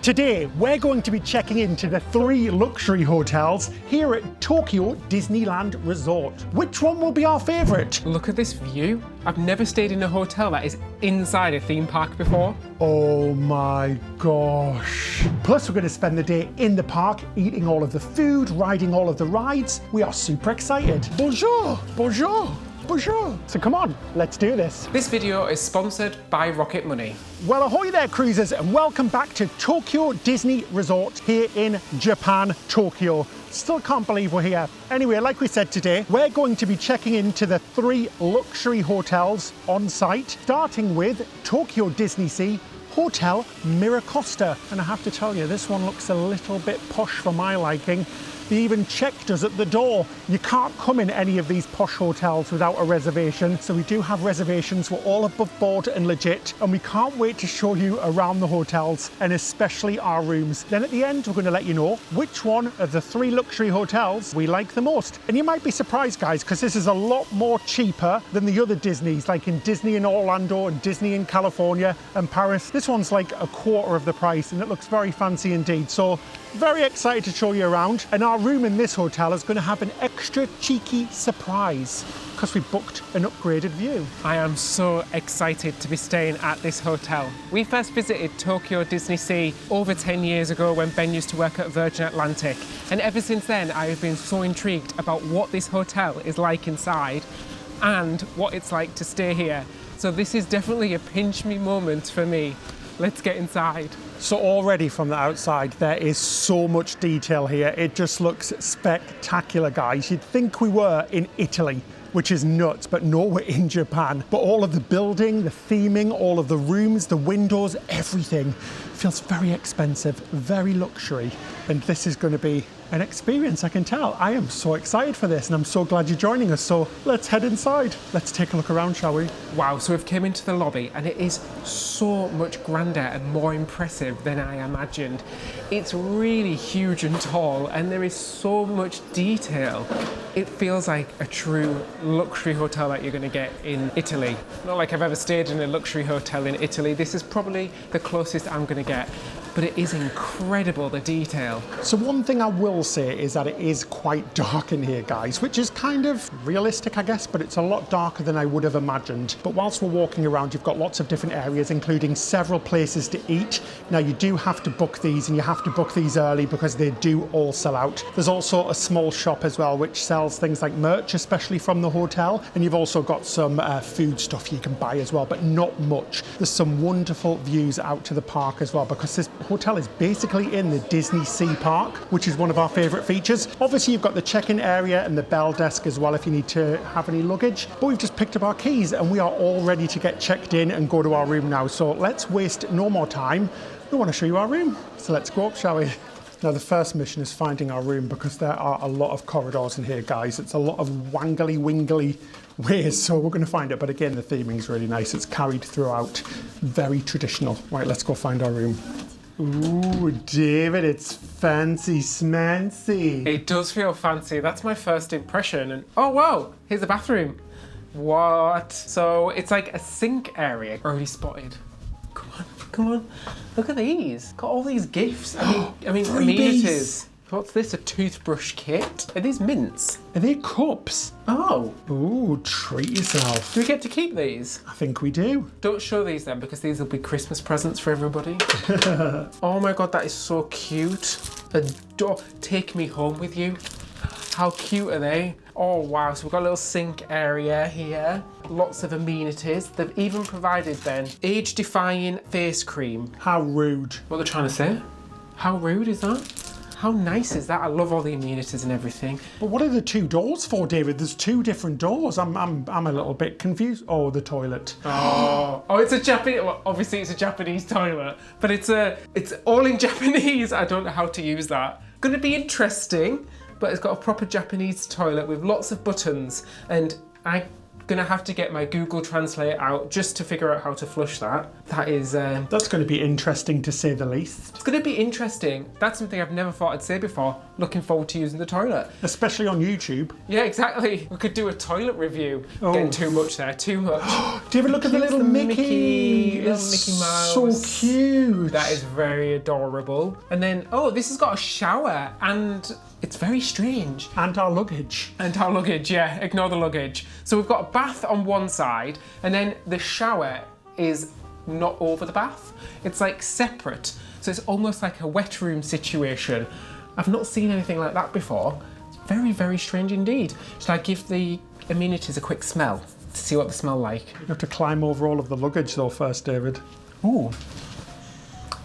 Today, we're going to be checking into the 3 luxury hotels here at Tokyo Disneyland Resort. Which one will be our favourite? Look at this view. I've never stayed in a hotel that is inside a theme park before. Oh my gosh. Plus, we're going to spend the day in the park, eating all of the food, riding all of the rides. We are super excited. Bonjour, bonjour. Bonjour. So come on, let's do this. This video is sponsored by Rocket Money. Well, ahoy there, cruisers, and welcome back to Tokyo Disney Resort here in Japan, Tokyo. Still can't believe we're here. Anyway, like we said today, we're going to be checking into the 3 luxury hotels on site, starting with Tokyo DisneySea Hotel MiraCosta. And I have to tell you, this one looks a little bit posh for my liking. They even checked us at the door. You can't come in any of these posh hotels without a reservation. So we do have reservations. We're all above board and legit. And we can't wait to show you around the hotels and especially our rooms. Then at the end, we're going to let you know which one of the 3 luxury hotels we like the most. And you might be surprised, guys, because this is a lot more cheaper than the other Disneys, like in Disney in Orlando and Disney in California and Paris. This one's like a quarter of the price and it looks very fancy indeed. So very excited to show you around. And our room in this hotel is going to have an extra cheeky surprise because we booked an upgraded view. I am so excited to be staying at this hotel. We first visited Tokyo DisneySea over 10 years ago when Ben used to work at Virgin Atlantic. And ever since then, I have been so intrigued about what this hotel is like inside and what it's like to stay here. So this is definitely a pinch me moment for me. Let's get inside. So already from the outside, there is so much detail here. It just looks spectacular, guys. You'd think we were in Italy, which is nuts, but no, we're in Japan. But all of the building, the theming, all of the rooms, the windows, everything feels very expensive, very luxury. And this is going to be an experience, I can tell. I am so excited for this and I'm so glad you're joining us. So let's head inside. Let's take a look around, shall we? Wow, so we've came into the lobby and it is so much grander and more impressive than I imagined. It's really huge and tall and there is so much detail. It feels like a true luxury hotel that you're going to get in Italy. Not like I've ever stayed in a luxury hotel in Italy. This is probably the closest I'm going to get. But it is incredible, the detail. So one thing I will say is that it is quite dark in here, guys, which is kind of realistic, I guess, but it's a lot darker than I would have imagined. But whilst we're walking around, you've got lots of different areas, including several places to eat. Now, you do have to book these, and you have to book these early because they do all sell out. There's also a small shop as well, which sells things like merch, especially from the hotel. And you've also got some food stuff you can buy as well, but not much. There's some wonderful views out to the park as well, because this hotel is basically in the DisneySea Park, which is one of our favourite features. Obviously, you've got the check-in area and the bell desk as well if you need to have any luggage. But we've just picked up our keys and we are all ready to get checked in and go to our room now. So let's waste no more time. We want to show you our room. So let's go up, shall we? Now, the first mission is finding our room because there are a lot of corridors in here, guys. It's a lot of wangly-wingly ways, so we're going to find it. But again, the theming is really nice. It's carried throughout. Very traditional. Right, let's go find our room. Ooh, David, it's fancy smancy. It does feel fancy. That's my first impression. And oh, wow, here's the bathroom. What? So it's like a sink area. Already spotted. Come on, come on. Look at these. Got all these gifts. I mean amenities. What's this? A toothbrush kit? Are these mints? Are they cups? Oh. Ooh, treat yourself. Do we get to keep these? I think we do. Don't show these then, because these will be Christmas presents for everybody. Oh my God, that is so cute. Adore. Take me home with you. How cute are they? Oh wow, so we've got a little sink area here. Lots of amenities. They've even provided then age-defying face cream. How rude. What they're trying to say? How rude is that? How nice is that? I love all the amenities and everything. But what are the 2 doors for, David? There's 2 different doors. I'm a little bit confused. Oh, the toilet. Oh, it's a Japanese. Well, obviously, it's a Japanese toilet, but it's all in Japanese. I don't know how to use that. Going to be interesting, but it's got a proper Japanese toilet with lots of buttons, and I Gonna have to get my Google Translate out just to figure out how to flush that. That is... That's going to be interesting to say the least. It's gonna be interesting. That's something I've never thought I'd say before. Looking forward to using the toilet. Especially on YouTube. Yeah, exactly. We could do a toilet review. Oh. Getting too much there, too much. Do you ever look at the little Mickey? Little It's Mickey Mouse. so cute. That is very adorable. And then, oh, this has got a shower and it's very strange. And our luggage. And our luggage, yeah, ignore the luggage. So we've got a bath on one side and then the shower is not over the bath. It's like separate. So it's almost like a wet room situation. I've not seen anything like that before. It's very, very strange indeed. Should I give the amenities a quick smell to see what they smell like? You have to climb over all of the luggage though first, David. Ooh,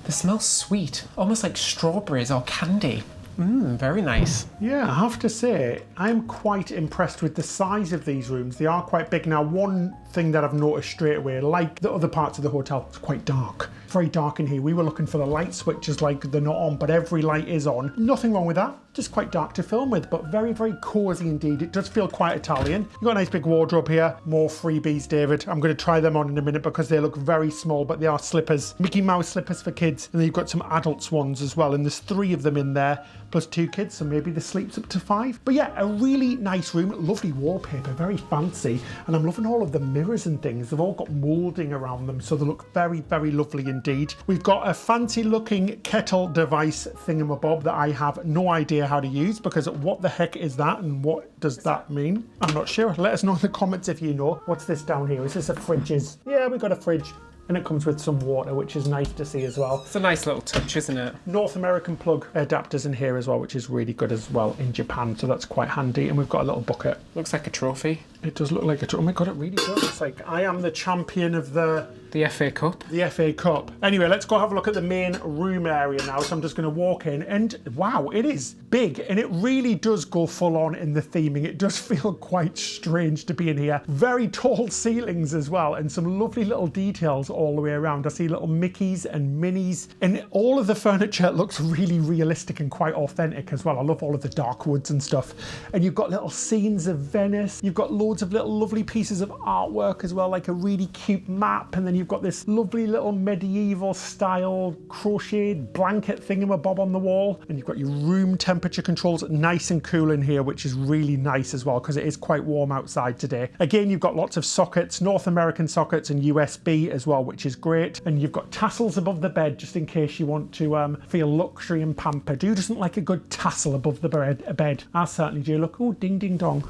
they smell sweet, almost like strawberries or candy. Very nice. Yeah, I have to say, I'm quite impressed with the size of these rooms. They are quite big. Now, one thing that I've noticed straight away, like the other parts of the hotel, it's quite dark. It's very dark in here. We were looking for the light switches like they're not on, but every light is on. Nothing wrong with that. Just quite dark to film with, but very, very cozy indeed. It does feel quite Italian. You've got a nice big wardrobe here. More freebies, David. I'm going to try them on in a minute because they look very small, but they are slippers. Mickey Mouse slippers for kids. And then you've got some adults ones as well. And there's 3 of them in there, plus 2 kids, so maybe the sleeps up to 5. But yeah, a really nice room. Lovely wallpaper, very fancy. And I'm loving all of the mirrors and things. They've all got moulding around them, so they look very, very lovely indeed. We've got a fancy looking kettle device thingamabob that I have no idea how to use, because what the heck is that and what does that mean? I'm not sure. Let us know in the comments if you know. What's this down here? Is this a fridge? Yeah, we've got a fridge. And it comes with some water, which is nice to see as well. It's a nice little touch, isn't it? North American plug adapters in here as well, which is really good as well in Japan, so that's quite handy. And we've got a little bucket. Looks like a trophy. It does look like a trophy. Oh my God, it really does. It's like, I am the champion of the FA Cup. The FA Cup. Anyway, let's go have a look at the main room area now. So I'm just going to walk in and wow, it is big and it really does go full on in the theming. It does feel quite strange to be in here. Very tall ceilings as well and some lovely little details all the way around. I see little Mickeys and Minnies and all of the furniture looks really realistic and quite authentic as well. I love all of the dark woods and stuff. And you've got little scenes of Venice. You've got loads of little lovely pieces of artwork as well, like a really cute map. And then you've got this lovely little medieval style crocheted blanket thingamabob on the wall. And you've got your room temperature controls, nice and cool in here, which is really nice as well because it is quite warm outside today. Again, you've got lots of sockets, North American sockets and USB as well, which is great. And you've got tassels above the bed just in case you want to feel luxury and pampered. Who doesn't like a good tassel above the bed? I certainly do. Look, oh, ding ding dong.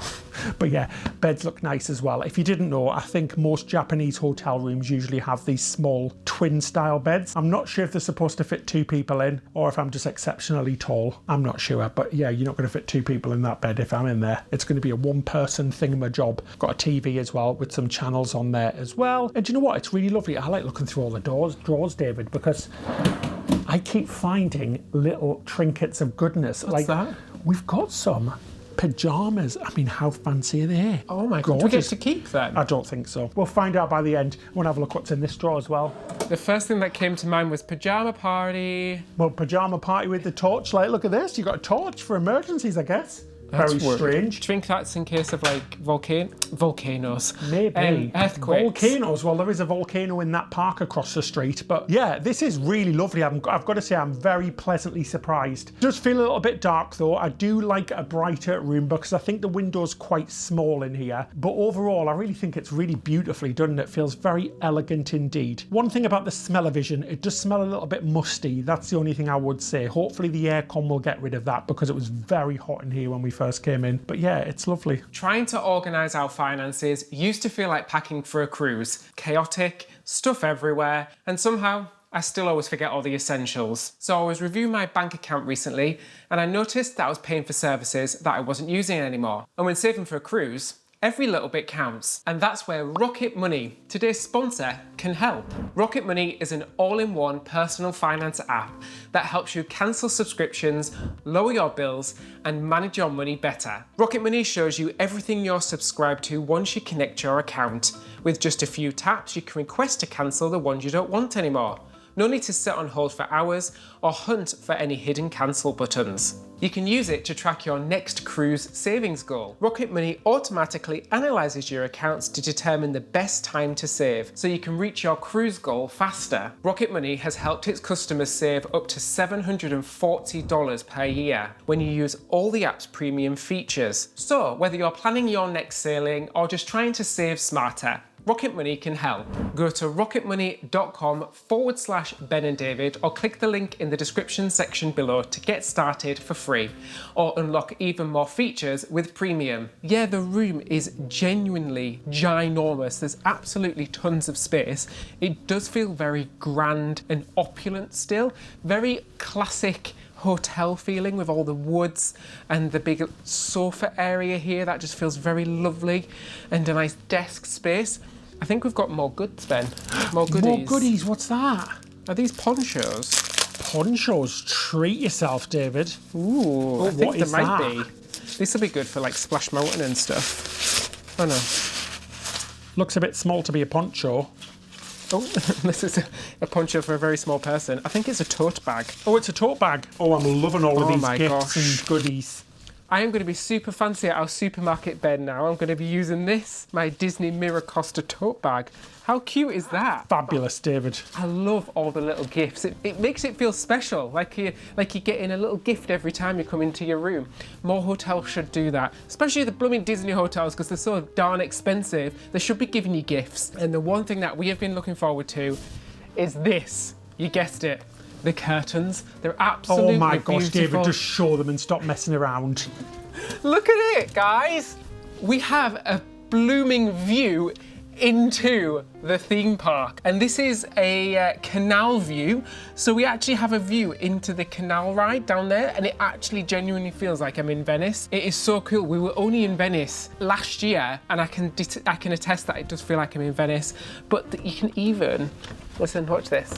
But yeah, beds look nice as well. If you didn't know, I think most Japanese hotel rooms usually have these small twin style beds. I'm not sure if they're supposed to fit 2 people in or if I'm just exceptionally tall. I'm not sure, but yeah, you're not going to fit 2 people in that bed if I'm in there. It's going to be a 1-person thingamajob. Got a TV as well with some channels on there as well. And do you know what? It's really lovely. I like looking through all the drawers, David, because I keep finding little trinkets of goodness. What's that? We've got some pajamas. I mean, how fancy are they? Oh my God, do we get to keep them? I don't think so. We'll find out by the end. We'll have a look what's in this drawer as well. The first thing that came to mind was pajama party. Well, pajama party with the torchlight. Look at this. You've got a torch for emergencies, I guess. That's very strange. Do you think that's in case of like volcanoes? Maybe. Earthquakes. Volcanoes. Well, there is a volcano in that park across the street. But yeah, this is really lovely. I've got to say, I'm very pleasantly surprised. It does feel a little bit dark though. I do like a brighter room because I think the window's quite small in here. But overall, I really think it's really beautifully done and it feels very elegant indeed. One thing about the smell-o-vision, it does smell a little bit musty. That's the only thing I would say. Hopefully the aircon will get rid of that because it was very hot in here when we first came in. But yeah, it's lovely. Trying to organise our finances used to feel like packing for a cruise. Chaotic, stuff everywhere, and somehow I still always forget all the essentials. So I was reviewing my bank account recently and I noticed that I was paying for services that I wasn't using anymore. And when saving for a cruise, every little bit counts. And that's where Rocket Money, today's sponsor, can help. Rocket Money is an all-in-one personal finance app that helps you cancel subscriptions, lower your bills, and manage your money better. Rocket Money shows you everything you're subscribed to once you connect your account. With just a few taps, you can request to cancel the ones you don't want anymore. No need to sit on hold for hours or hunt for any hidden cancel buttons. You can use it to track your next cruise savings goal. Rocket Money automatically analyzes your accounts to determine the best time to save, so you can reach your cruise goal faster. Rocket Money has helped its customers save up to $740 per year when you use all the app's premium features. So whether you're planning your next sailing or just trying to save smarter, Rocket Money can help. Go to rocketmoney.com/Ben and David or click the link in the description section below to get started for free or unlock even more features with premium. Yeah, the room is genuinely ginormous. There's absolutely tons of space. It does feel very grand and opulent still, very classic hotel feeling with all the woods and the big sofa area here. That just feels very lovely, and a nice desk space. I think we've got more goods, Ben. More goodies. More goodies, what's that? Are these ponchos? Ponchos, treat yourself, David. Ooh, I think what there is might that? be. This will be good for like Splash Mountain and stuff. Oh no. Looks a bit small to be a poncho. Oh, this is a poncho for a very small person. I think it's a tote bag. Oh, it's a tote bag. Oh, I'm loving all of these my gifts gosh. and goodies. I am going to be super fancy at our supermarket bed now. I'm going to be using this, my Disney MiraCosta tote bag. How cute is that? Fabulous, David. I love all the little gifts. It makes it feel special, like you're getting a little gift every time you come into your room. More hotels should do that, especially the blooming Disney hotels, because they're so darn expensive. They should be giving you gifts. And the one thing that we have been looking forward to is this. You guessed it. The curtains. They're absolutely Oh my gosh, beautiful. David, just show them and stop messing around. Look at it, guys. We have a blooming view into the theme park, and this is a canal view, so we actually have a view into the canal ride down there, and it actually genuinely feels like I'm in Venice. It is so cool. We were only in Venice last year, and I can attest that it does feel like I'm in Venice. But you can even listen. Watch this.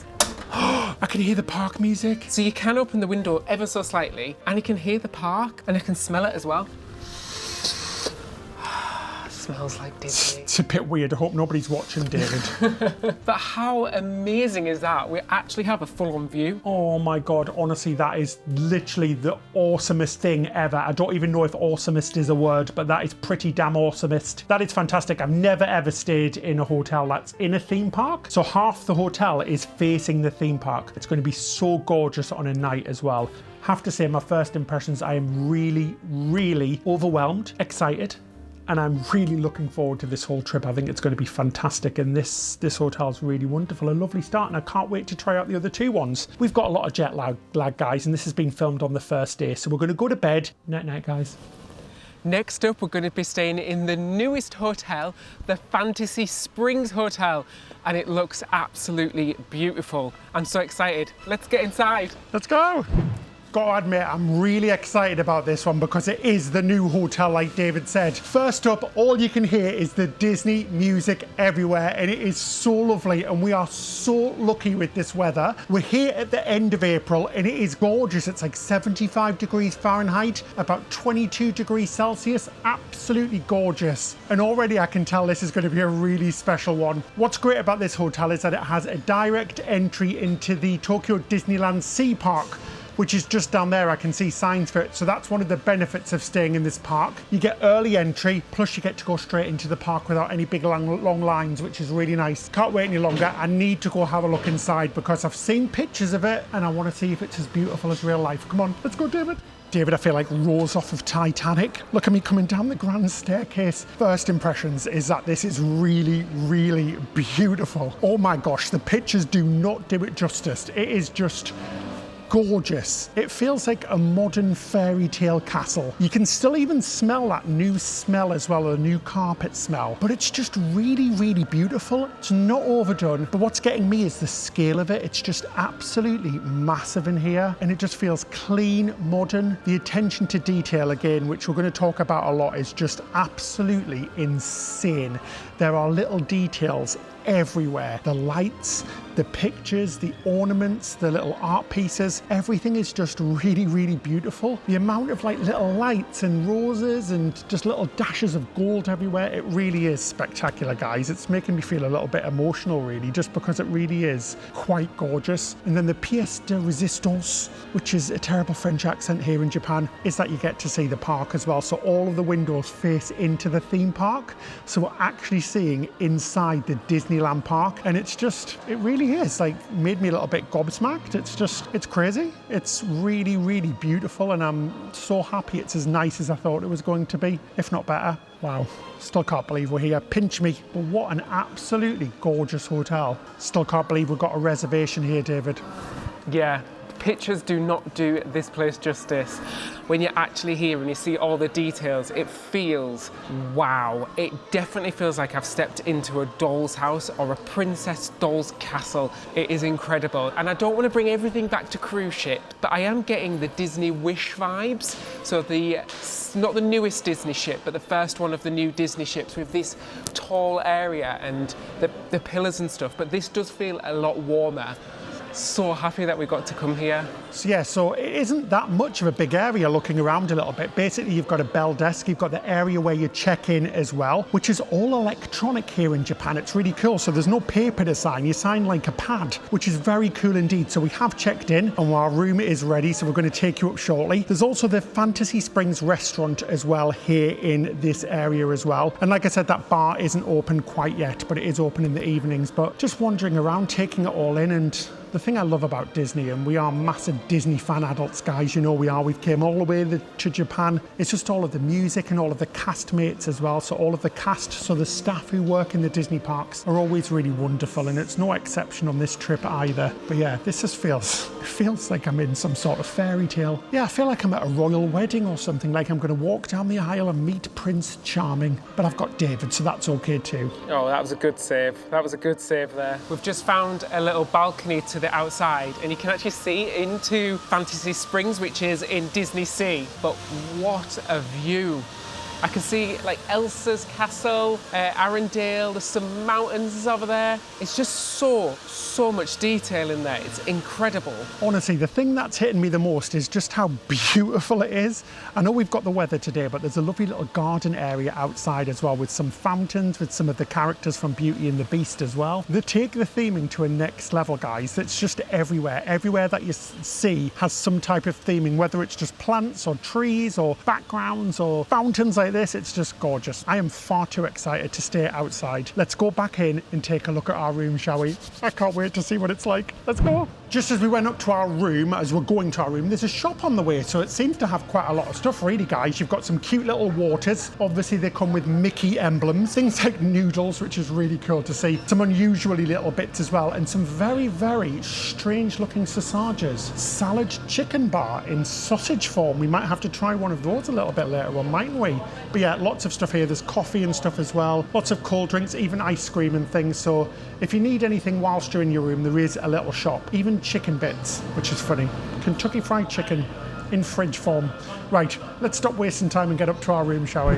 I can hear the park music. So you can open the window ever so slightly, and you can hear the park, and I can smell it as well. Smells like Disney. It's a bit weird. I hope nobody's watching, David. But how amazing is that? We actually have a full-on view. Oh my God, honestly, that is literally the awesomest thing ever. I don't even know if awesomest is a word, but that is pretty damn awesomest. That is fantastic. I've never ever stayed in a hotel that's in a theme park. So half the hotel is facing the theme park. It's going to be so gorgeous on a night as well. Have to say, my first impressions, I am really, really overwhelmed, excited. And I'm really looking forward to this whole trip. I think it's going to be fantastic, and this hotel is really wonderful. A lovely start, and I can't wait to try out the other two ones. We've got a lot of jet lag, guys, and this has been filmed on the first day, so we're going to go to bed. Night night, guys. Next up, we're going to be staying in the newest hotel, the Fantasy Springs Hotel, and it looks absolutely beautiful. I'm so excited. Let's get inside. Let's go. Gotta admit, I'm really excited about this one because it is the new hotel, like David said. First up, all you can hear is the Disney music everywhere, and it is so lovely, and we are so lucky with this weather. We're here at the end of April, and it is gorgeous. It's like 75 degrees Fahrenheit, about 22 degrees Celsius. Absolutely gorgeous. And already I can tell this is going to be a really special one. What's great about this hotel is that it has a direct entry into the Tokyo Disneyland Sea Park, which is just down there. I can see signs for it. So that's one of the benefits of staying in this park. You get early entry, plus you get to go straight into the park without any big long lines, which is really nice. Can't wait any longer. I need to go have a look inside because I've seen pictures of it and I want to see if it's as beautiful as real life. Come on, let's go, David. David, I feel like Rose off of Titanic. Look at me coming down the grand staircase. First impressions is that this is really, really beautiful. Oh my gosh, the pictures do not do it justice. It is just gorgeous. It feels like a modern fairy tale castle. You can still even smell that new smell as well, the new carpet smell, but it's just really, really beautiful. It's not overdone, but what's getting me is the scale of it. It's just absolutely massive in here, and it just feels clean, modern. The attention to detail, again, which we're going to talk about a lot, is just absolutely insane. There are little details everywhere. The lights, the pictures, the ornaments, the little art pieces, everything is just really, really beautiful. The amount of like little lights and roses and just little dashes of gold everywhere, it really is spectacular, guys. It's making me feel a little bit emotional, really, just because it really is quite gorgeous. And then the pièce de résistance, which is a terrible French accent here in Japan, is that you get to see the park as well. So all of the windows face into the theme park. So we're actually seeing inside the Disneyland park. And it's just, it really is like made me a little bit gobsmacked. It's crazy. It's really, really beautiful. And I'm so happy it's as nice as I thought it was going to be, if not better. Wow, still can't believe we're here. Pinch me. But what an absolutely gorgeous hotel. Still can't believe we've got a reservation here, David. Yeah, pictures do not do this place justice. When you're actually here and you see all the details, it feels wow. It definitely feels like I've stepped into a doll's house or a princess doll's castle. It is incredible. And I don't want to bring everything back to cruise ship, but I am getting the Disney Wish vibes. So not the newest Disney ship, but the first one of the new Disney ships with this tall area and the pillars and stuff. But this does feel a lot warmer. So happy that we got to come here. So yeah, so it isn't that much of a big area looking around a little bit. Basically, you've got a bell desk, you've got the area where you check in as well, which is all electronic here in Japan. It's really cool. So there's no paper to sign. You sign like a pad, which is very cool indeed. So we have checked in and our room is ready. So we're going to take you up shortly. There's also the Fantasy Springs restaurant as well here in this area as well. And like I said, that bar isn't open quite yet, but it is open in the evenings. But just wandering around, taking it all in. And the thing I love about Disney, and we are massive Disney fan adults, guys, you know we are. We've came all the way to Japan. It's just all of the music and all of the castmates as well. So all of the cast, so the staff who work in the Disney parks are always really wonderful, and it's no exception on this trip either. But yeah, this just feels like I'm in some sort of fairy tale. Yeah, I feel like I'm at a royal wedding or something, like I'm going to walk down the aisle and meet Prince Charming. But I've got David, so that's okay too. Oh, that was a good save. That was a good save there. We've just found a little balcony to the outside, and you can actually see into Fantasy Springs, which is in DisneySea. But what a view! I can see like Elsa's castle, Arendelle, there's some mountains over there. It's just so much detail in there. It's incredible. Honestly, the thing that's hitting me the most is just how beautiful it is. I know we've got the weather today, but there's a lovely little garden area outside as well with some fountains, with some of the characters from Beauty and the Beast as well. They take the theming to a next level, guys. It's just everywhere. Everywhere that you see has some type of theming, whether it's just plants or trees or backgrounds or fountains like this. It's just gorgeous. I am far too excited to stay outside. Let's go back in and take a look at our room, shall we? I can't wait to see what it's like. Let's go. Just as we went up to our room, as we're going to our room, there's a shop on the way, so it seems to have quite a lot of stuff, really, guys. You've got some cute little waters. Obviously, they come with Mickey emblems. Things like noodles, which is really cool to see. Some unusually little bits as well, and some very, very strange-looking sausages. Salad chicken bar in sausage form. We might have to try one of those a little bit later on, mightn't we? But yeah, lots of stuff here. There's coffee and stuff as well. Lots of cold drinks, even ice cream and things. So if you need anything whilst you're in your room, there is a little shop. Even chicken bits, which is funny. Kentucky Fried Chicken in fridge form. Right, let's stop wasting time and get up to our room, shall we?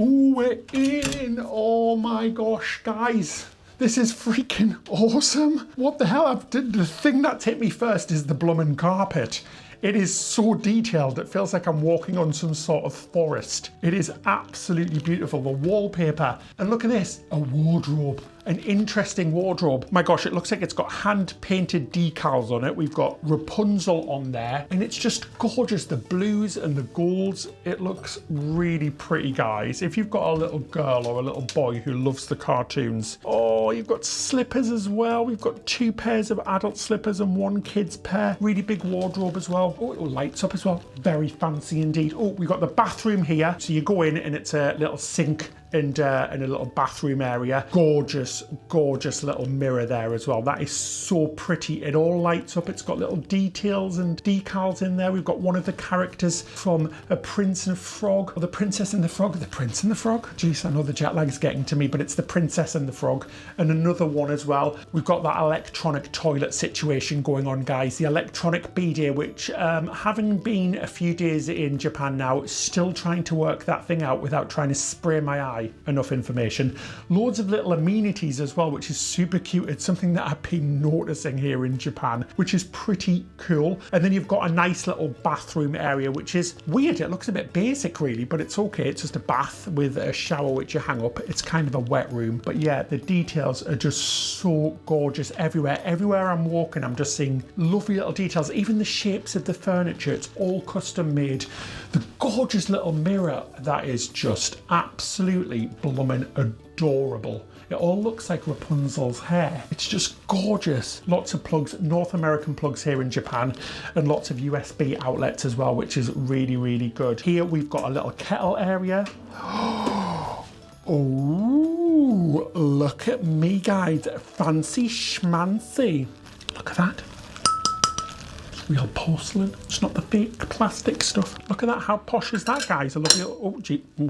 Ooh, we're in. Oh my gosh, guys. This is freaking awesome. What the hell? The thing that's hit me first is the bloomin' carpet. It is so detailed, it feels like I'm walking on some sort of forest. It is absolutely beautiful. The wallpaper. And look at this, a wardrobe. An interesting wardrobe. My gosh, it looks like it's got hand-painted decals on it. We've got Rapunzel on there, and it's just gorgeous. The blues and the golds. It looks really pretty, guys. If you've got a little girl or a little boy who loves the cartoons. Oh, you've got slippers as well. We've got 2 pairs of adult slippers and 1 kid's pair. Really big wardrobe as well. Oh, it lights up as well. Very fancy indeed. Oh, we've got the bathroom here. So you go in and it's a little sink and a little bathroom area. Gorgeous, gorgeous little mirror there as well. That is so pretty. It all lights up. It's got little details and decals in there. We've got one of the characters from A Prince and a Frog, or The Princess and the Frog. The Prince and the Frog? Jeez, I know the jet lag's getting to me, but it's The Princess and the Frog. And another one as well. We've got that electronic toilet situation going on, guys. The electronic bidet, which having been a few days in Japan now, still trying to work that thing out without trying to spray my eyes. supply enough information. Loads of little amenities as well, which is super cute. It's something that I've been noticing here in Japan, which is pretty cool. And then you've got a nice little bathroom area, which is weird. It looks a bit basic really, but it's okay. It's just a bath with a shower which you hang up. It's kind of a wet room, but yeah, the details are just so gorgeous everywhere. Everywhere I'm walking, I'm just seeing lovely little details. Even the shapes of the furniture, it's all custom made. The gorgeous little mirror, that is just absolutely blooming adorable. It all looks like Rapunzel's hair. It's just gorgeous. Lots of plugs, North American plugs here in Japan, and lots of USB outlets as well, which is really, really good. Here we've got a little kettle area. Oh, look at me, guys. Fancy schmancy. Look at that. Real porcelain. It's not the fake plastic stuff. Look at that. How posh is that, guys? A lovely little, oh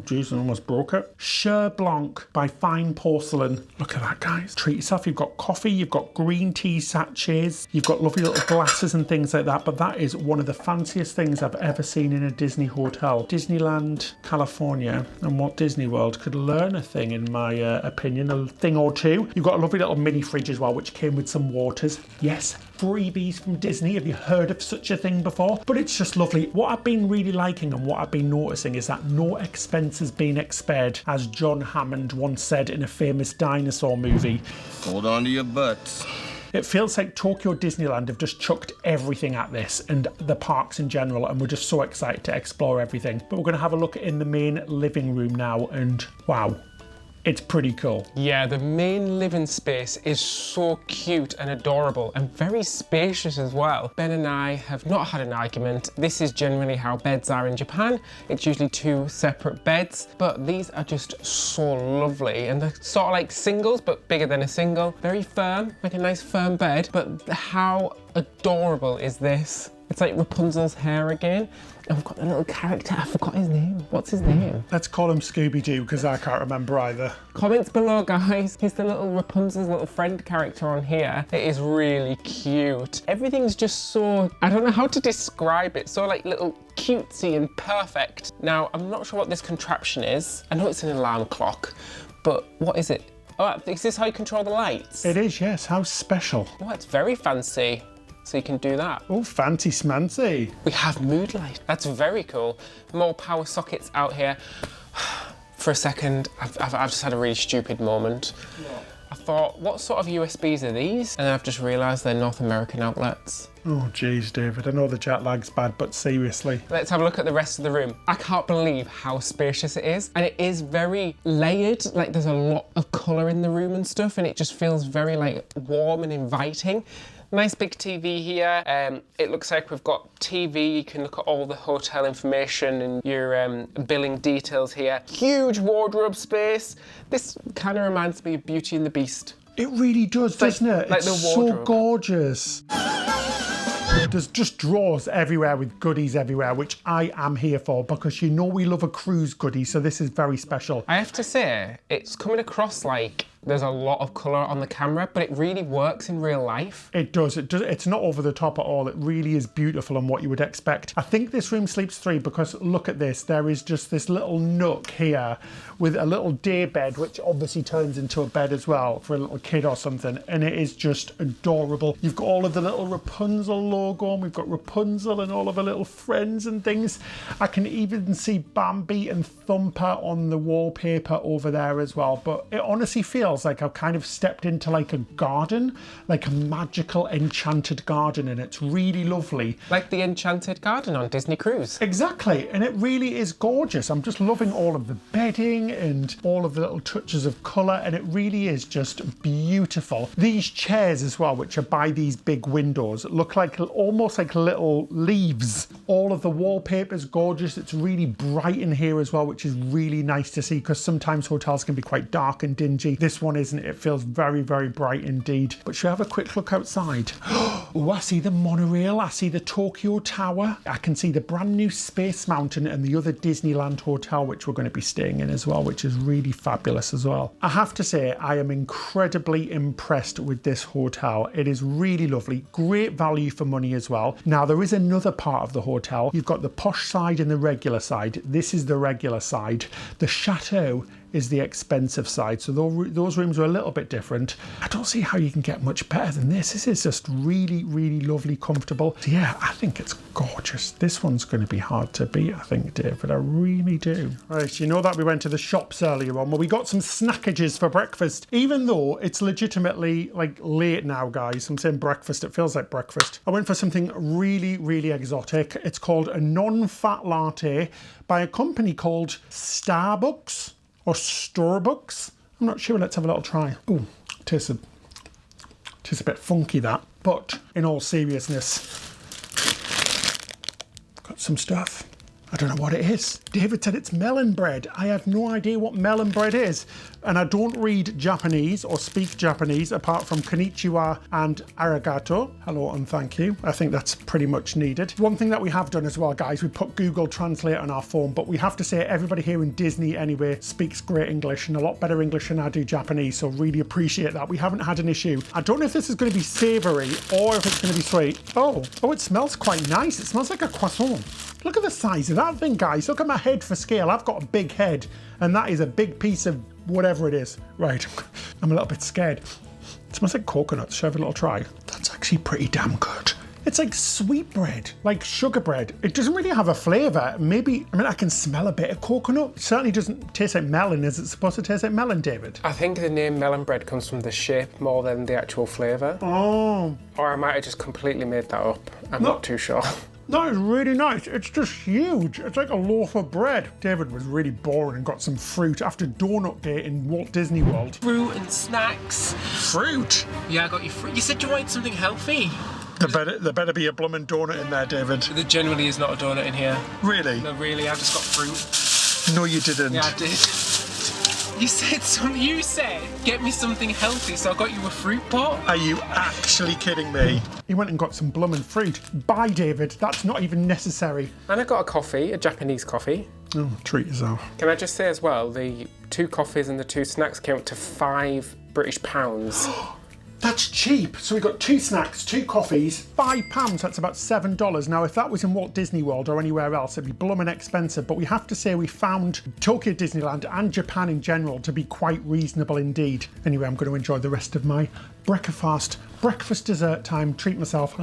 geez, I almost broke it. Cher Blanc by Fine Porcelain. Look at that, guys. Treat yourself. You've got coffee, you've got green tea sachets, you've got lovely little glasses and things like that. But that is one of the fanciest things I've ever seen in a Disney hotel. Disneyland, California, and Walt Disney World could learn a thing, in my opinion, a thing or two. You've got a lovely little mini fridge as well, which came with some waters. Yes, freebies from Disney. Have you heard of such a thing before? But it's just lovely. What I've been really liking and what I've been noticing is that no expense has been spared, as John Hammond once said in a famous dinosaur movie. Hold on to your butts. It feels like Tokyo Disneyland have just chucked everything at this, and the parks in general, and we're just so excited to explore everything. But we're going to have a look in the main living room now, and wow, it's pretty cool. Yeah, the main living space is so cute and adorable and very spacious as well. Ben and I have not had an argument. This is generally how beds are in Japan. It's usually two separate beds, but these are just so lovely, and they're sort of like singles, but bigger than a single. Very firm, like a nice firm bed, but how adorable is this? It's like Rapunzel's hair again. And we've got the little character, I forgot his name. What's his name? Let's call him Scooby-Doo, because I can't remember either. Comments below, guys. Here's the little Rapunzel's little friend character on here. It is really cute. Everything's just so, I don't know how to describe it, so like little cutesy and perfect. Now, I'm not sure what this contraption is. I know it's an alarm clock, but what is it? Oh, is this how you control the lights? It is, yes. How special. Oh, it's very fancy. So you can do that. Oh, fancy smancy. We have mood light. That's very cool. More power sockets out here. For a second, I've just had a really stupid moment. Yeah. I thought, what sort of USBs are these? And then I've just realised they're North American outlets. Oh, geez, David. I know the jet lag's bad, but seriously. Let's have a look at the rest of the room. I can't believe how spacious it is. And it is very layered. Like, there's a lot of colour in the room and stuff, and it just feels very, like, warm and inviting. Nice big TV here. It looks like we've got TV. You can look at all the hotel information and your billing details here. Huge wardrobe space. This kind of reminds me of Beauty and the Beast. It really does, doesn't it? Like it's the wardrobe. So gorgeous. There's just drawers everywhere with goodies everywhere, which I am here for, because you know we love a cruise goodie, so this is very special. I have to say, it's coming across like there's a lot of colour on the camera, but it really works in real life. It does. It's not over the top at all. It really is beautiful and what you would expect. I think this room sleeps three, because look at this. There is just this little nook here with a little day bed, which obviously turns into a bed as well for a little kid or something. And it is just adorable. You've got all of the little Rapunzel logo, and we've got Rapunzel and all of her little friends and things. I can even see Bambi and Thumper on the wallpaper over there as well. But it honestly feels like I've kind of stepped into like a garden, like a magical enchanted garden, and it's really lovely. Like the Enchanted Garden on Disney Cruise. Exactly, and it really is gorgeous. I'm just loving all of the bedding and all of the little touches of colour, and it really is just beautiful. These chairs as well, which are by these big windows, look like almost like little leaves. All of the wallpaper's gorgeous. It's really bright in here as well, which is really nice to see, because sometimes hotels can be quite dark and dingy. This one isn't. It feels very, very bright indeed. But should we have a quick look outside? Oh, I see the monorail. I see the Tokyo Tower. I can see the brand new Space Mountain and the other Disneyland Hotel, which we're going to be staying in as well, which is really fabulous as well. I have to say, I am incredibly impressed with this hotel. It is really lovely. Great value for money as well. Now, there is another part of the hotel. You've got the posh side and the regular side. This is the regular side. The chateau is the expensive side. So those rooms are a little bit different. I don't see how you can get much better than this. This is just really, really lovely, comfortable. So yeah, I think it's gorgeous. This one's going to be hard to beat, I think, David. I really do. Right, you know that we went to the shops earlier on where we got some snackages for breakfast, even though it's legitimately like late now, guys. I'm saying breakfast, it feels like breakfast. I went for something really, really exotic. It's called a non-fat latte by a company called Starbucks or Starbucks. I'm not sure. Let's have a little try. Oh, tastes a bit funky, that. But in all seriousness, got some stuff. I don't know what it is. David said it's melon bread. I have no idea what melon bread is. And I don't read Japanese or speak Japanese apart from konnichiwa and arigato. Hello and thank you. I think that's pretty much needed. One thing that we have done as well, guys, we put Google Translate on our phone, but we have to say everybody here in Disney anyway speaks great English and a lot better English than I do Japanese, so really appreciate that. We haven't had an issue. I don't know if this is going to be savoury or if it's going to be sweet. Oh, it smells quite nice. It smells like a croissant. Look at the size of that thing, guys. Look at my head for scale. I've got a big head, and that is a big piece of whatever it is. Right, I'm a little bit scared. It smells like coconut. Should I have a little try? That's actually pretty damn good. It's like sweet bread, like sugar bread. It doesn't really have a flavour. Maybe, I can smell a bit of coconut. It certainly doesn't taste like melon. Is it supposed to taste like melon, David? I think the name melon bread comes from the shape more than the actual flavour. Oh. Or I might have just completely made that up. I'm not too sure. That is really nice. It's just huge. It's like a loaf of bread. David was really boring and got some fruit after Donut Day in Walt Disney World. Fruit and snacks. Fruit? Yeah, I got you fruit. You said you wanted something healthy. There better be a bloomin' donut in there, David. There generally is not a donut in here. Really? No, really, I just got fruit. No, you didn't. Yeah, I did. You said, get me something healthy, so I got you a fruit pot. Are you actually kidding me? He went and got some bloomin' fruit. Bye, David. That's not even necessary. And I got a coffee, a Japanese coffee. Oh, treat yourself. Can I just say as well, the 2 coffees and the 2 snacks came up to £5 British. That's cheap. So we got 2 snacks, 2 coffees, £5. That's about $7. Now, if that was in Walt Disney World or anywhere else, it'd be bloomin' expensive. But we have to say we found Tokyo Disneyland and Japan in general to be quite reasonable indeed. Anyway, I'm going to enjoy the rest of my breakfast dessert time. Treat myself.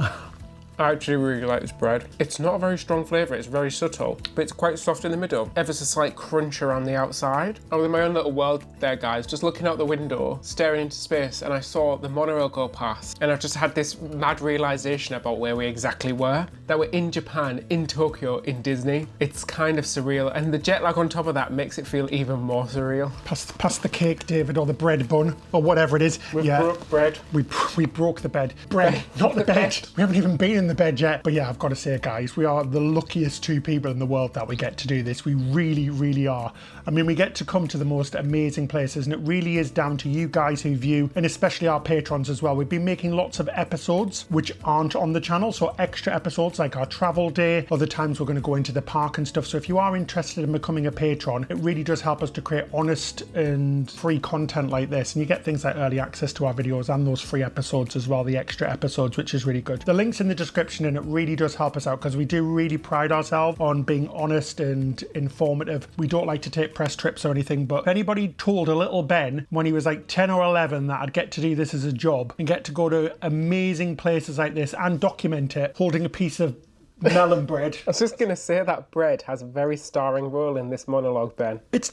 I actually really like this bread. It's not a very strong flavour, it's very subtle, but it's quite soft in the middle. Ever so slight crunch around the outside. I was in my own little world there, guys, just looking out the window, staring into space, and I saw the monorail go past, and I've just had this mad realisation about where we exactly were. That we're in Japan, in Tokyo, in Disney. It's kind of surreal, and the jet lag on top of that makes it feel even more surreal. Pass the cake, David, or the bread bun, or whatever it is. We broke bread. We broke the bed. Bread, not the bed. We haven't even been in the bed yet. But yeah, I've got to say, guys, we are the luckiest 2 people in the world that we get to do this. We really, really are. I mean, we get to come to the most amazing places, and it really is down to you guys who view, and especially our patrons as well. We've been making lots of episodes which aren't on the channel, so extra episodes like our travel day, other times we're going to go into the park and stuff. So if you are interested in becoming a patron, it really does help us to create honest and free content like this, and you get things like early access to our videos and those free episodes as well, the extra episodes, which is really good. The link's in the description, and it really does help us out because we do really pride ourselves on being honest and informative. We don't like to take press trips or anything, but if anybody told a little Ben when he was like 10 or 11 that I'd get to do this as a job and get to go to amazing places like this and document it holding a piece of melon bread. I was just going to say that bread has a very starring role in this monologue, Ben. It's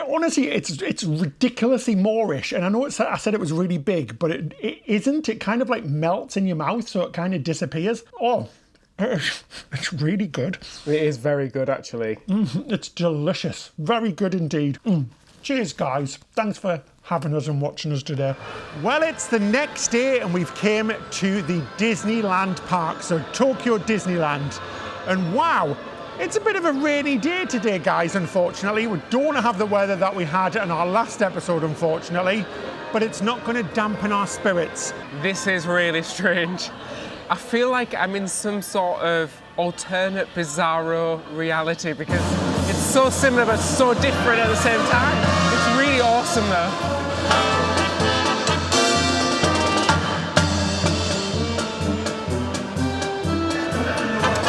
honestly, it's ridiculously Moorish, and I know I said it was really big, but it isn't. It kind of like melts in your mouth, so it kind of disappears. Oh, it's really good. It is very good, actually. It's delicious. Very good indeed. Cheers, guys. Thanks for having us and watching us today. Well, it's the next day and we've came to the Disneyland park, so Tokyo Disneyland. And wow, it's a bit of a rainy day today, guys, unfortunately. We don't have the weather that we had in our last episode, unfortunately, but it's not going to dampen our spirits. This is really strange. I feel like I'm in some sort of alternate bizarro reality because it's so similar but so different at the same time. It's really awesome though.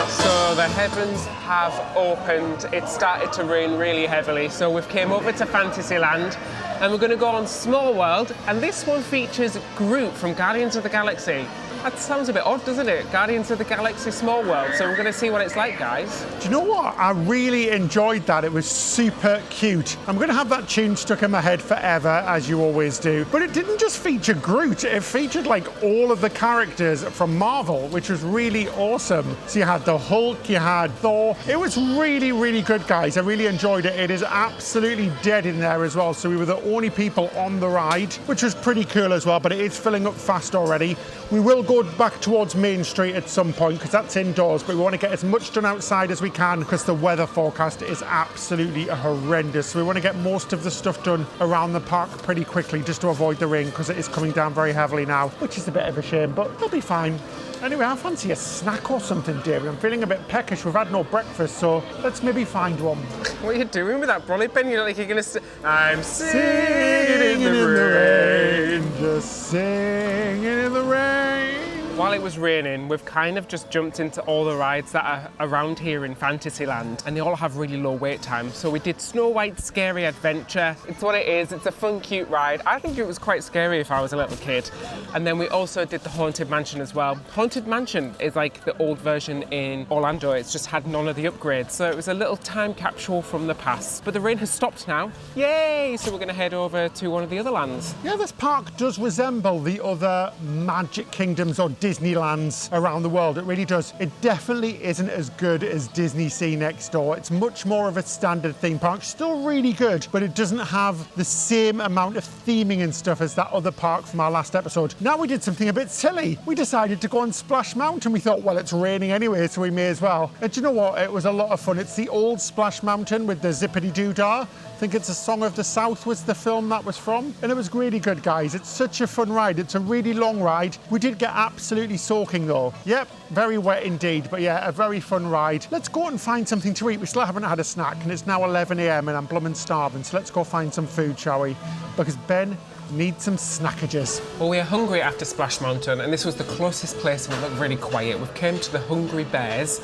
So the heavens have opened. It started to rain really heavily, so we've came over to Fantasyland and we're going to go on Small World, and this one features Groot from Guardians of the Galaxy. That sounds a bit odd, doesn't it? Guardians of the Galaxy Small World. So we're going to see what it's like, guys. Do you know what? I really enjoyed that. It was super cute. I'm going to have that tune stuck in my head forever, as you always do. But it didn't just feature Groot. It featured like all of the characters from Marvel, which was really awesome. So you had the Hulk, you had Thor. It was really, really good, guys. I really enjoyed it. It is absolutely dead in there as well. So we were the only people on the ride, which was pretty cool as well, but it is filling up fast already. We will go back towards Main Street at some point because that's indoors, but we want to get as much done outside as we can because the weather forecast is absolutely horrendous. So we want to get most of the stuff done around the park pretty quickly just to avoid the rain because it is coming down very heavily now, which is a bit of a shame, but it'll be fine. Anyway, I fancy a snack or something, David. I'm feeling a bit peckish. We've had no breakfast, so let's maybe find one. What are you doing with that brolly pen? You're like, you're going to I'm singing in the rain. Just singing in the rain. While it was raining, we've kind of just jumped into all the rides that are around here in Fantasyland, and they all have really low wait time. So we did Snow White's Scary Adventure. It's what it is. It's a fun, cute ride. I think it was quite scary if I was a little kid. And then we also did the Haunted Mansion as well. Haunted Mansion is like the old version in Orlando. It's just had none of the upgrades. So it was a little time capsule from the past. But the rain has stopped now. Yay! So we're going to head over to one of the other lands. Yeah, this park does resemble the other Magic Kingdoms or Disneylands around the world. It really does. It definitely isn't as good as DisneySea next door. It's much more of a standard theme park. Still really good, but it doesn't have the same amount of theming and stuff as that other park from our last episode. Now we did something a bit silly. We decided to go on Splash Mountain. We thought, well, it's raining anyway, so we may as well. And do you know what? It was a lot of fun. It's the old Splash Mountain with the zippity-doo-dah. I think it's A Song of the South was the film that was from. And it was really good, guys. It's such a fun ride. It's a really long ride. We did get absolutely soaking though. Yep, very wet indeed. But yeah, a very fun ride. Let's go out and find something to eat. We still haven't had a snack and it's now 11 a.m. and I'm blooming starving. So let's go find some food, shall we? Because Ben needs some snackages. Well, we are hungry after Splash Mountain and this was the closest place and it looked really quiet. We've come to the Hungry Bears.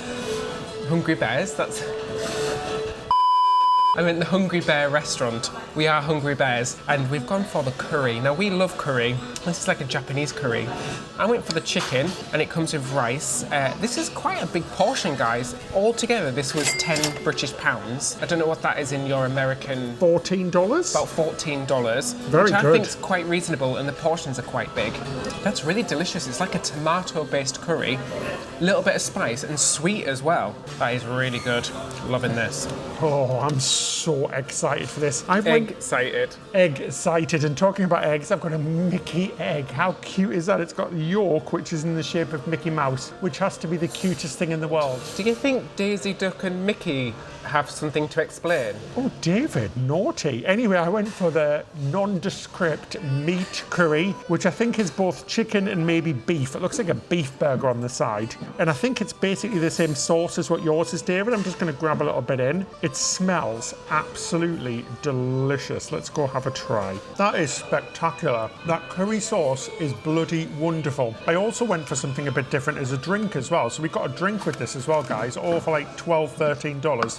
Hungry Bears? That's... I meant the Hungry Bear restaurant. We are Hungry Bears, and we've gone for the curry. Now, we love curry. This is like a Japanese curry. I went for the chicken, and it comes with rice. This is quite a big portion, guys. Altogether, this was 10 British pounds. I don't know what that is in your American... $14? About $14. Very which I good. think is quite reasonable, and the portions are quite big. That's really delicious. It's like a tomato-based curry. A little bit of spice, and sweet as well. That is really good. Loving this. Oh, I'm so excited for this. Excited. Egg-cited. And talking about eggs, I've got a Mickey egg. How cute is that? It's got the yolk, which is in the shape of Mickey Mouse, which has to be the cutest thing in the world. Do you think Daisy Duck and Mickey have something to explain? Oh, David, naughty. Anyway, I went for the nondescript meat curry, which I think is both chicken and maybe beef. It looks like a beef burger on the side. And I think it's basically the same sauce as what yours is, David. I'm just going to grab a little bit in. It smells absolutely delicious. Let's go have a try. That is spectacular. That curry sauce is bloody wonderful. I also went for something a bit different as a drink as well. So we got a drink with this as well, guys, all for like $12, $13.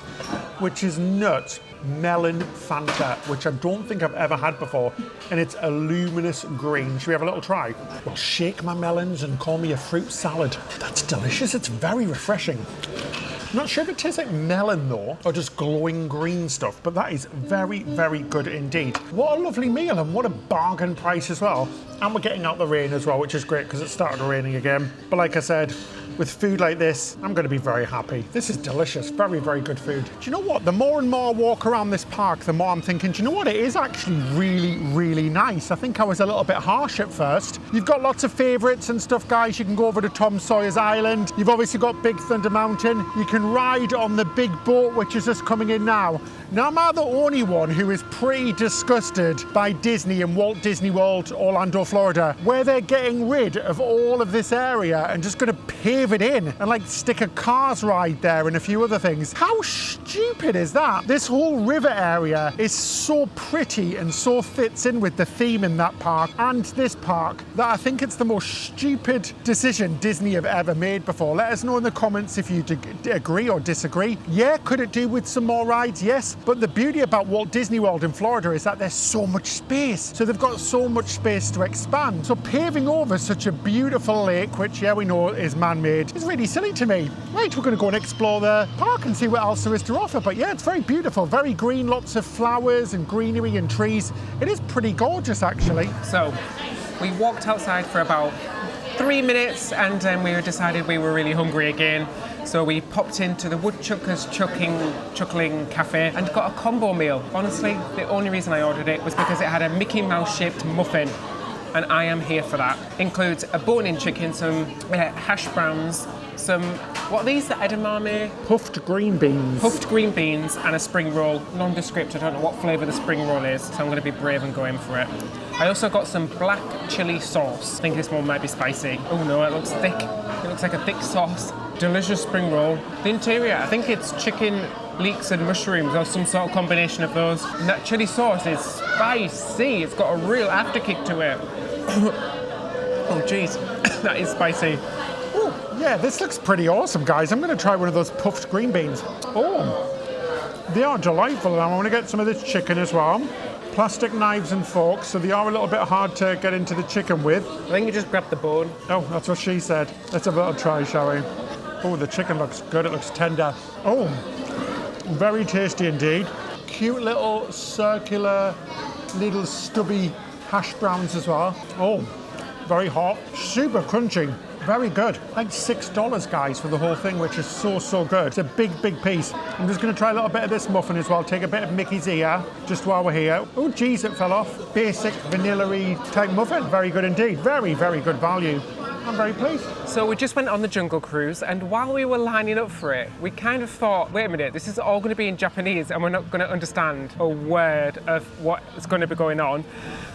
Which is nuts. Melon Fanta, which I don't think I've ever had before, and it's a luminous green. Should we have a little try? Well, shake my melons and call me a fruit salad. That's delicious. It's very refreshing. I'm not sure if it tastes like melon though, or just glowing green stuff, but that is very, very good indeed. What a lovely meal and what a bargain price as well. And we're getting out the rain as well, which is great because it started raining again. But like I said, with food like this, I'm going to be very happy. This is delicious. Very, very good food. Do you know what? The more and more I walk around this park, the more I'm thinking, do you know what? It is actually really, really nice. I think I was a little bit harsh at first. You've got lots of favourites and stuff, guys. You can go over to Tom Sawyer's Island. You've obviously got Big Thunder Mountain. You can ride on the big boat, which is just coming in now. Now, am I the only one who is pretty disgusted by Disney and Walt Disney World, Orlando, Florida, where they're getting rid of all of this area and just going to pave it in and like stick a Cars ride there and a few other things. How stupid is that? This whole river area is so pretty and so fits in with the theme in that park and this park that I think it's the most stupid decision Disney have ever made before. Let us know in the comments if you agree or disagree. Yeah, could it do with some more rides? Yes, but the beauty about Walt Disney World in Florida is that there's so much space. So they've got so much space to expand. So paving over such a beautiful lake, which yeah we know is man-made, is really silly to me. Right, we're going to go and explore the park and see what else there is to offer. But yeah, it's very beautiful, very green, lots of flowers and greenery and trees. It is pretty gorgeous actually. So we walked outside for about 3 minutes and then we decided we were really hungry again. So we popped into the Woodchuckers Chuckling Cafe and got a combo meal. Honestly, the only reason I ordered it was because it had a Mickey Mouse shaped muffin. And I am here for that. Includes a bone-in chicken, some hash browns, some, what are these, the edamame? Puffed green beans. Puffed green beans and a spring roll. Nondescript, I don't know what flavour the spring roll is, so I'm going to be brave and going for it. I also got some black chili sauce. I think this one might be spicy. Oh no, it looks thick. It looks like a thick sauce. Delicious spring roll. The interior, I think it's chicken leeks and mushrooms or some sort of combination of those. And that chili sauce is spicy. It's got a real afterkick to it. Oh jeez, that is spicy. Ooh, yeah, this looks pretty awesome, guys. I'm going to try one of those puffed green beans. Oh, they are delightful. And I want to get some of this chicken as well. Plastic knives and forks, so they are a little bit hard to get into the chicken with. I think you just grab the bone. Oh, that's what she said. Let's have a little try, shall we? Oh, the chicken looks good. It looks tender. Oh, very tasty indeed. Cute little circular, little stubby hash browns as well. Oh, very hot, super crunchy. Very good. Like $6, guys, for the whole thing, which is so good. It's a big piece. I'm just going to try a little bit of this muffin as well. Take a bit of Mickey's ear, just while we're here. Oh, geez, it fell off. Basic vanilla-y type muffin. Very good indeed. Very good value. I'm very pleased. So we just went on the Jungle Cruise, and while we were lining up for it, we kind of thought, wait a minute, this is all going to be in Japanese and we're not going to understand a word of what is going to be going on.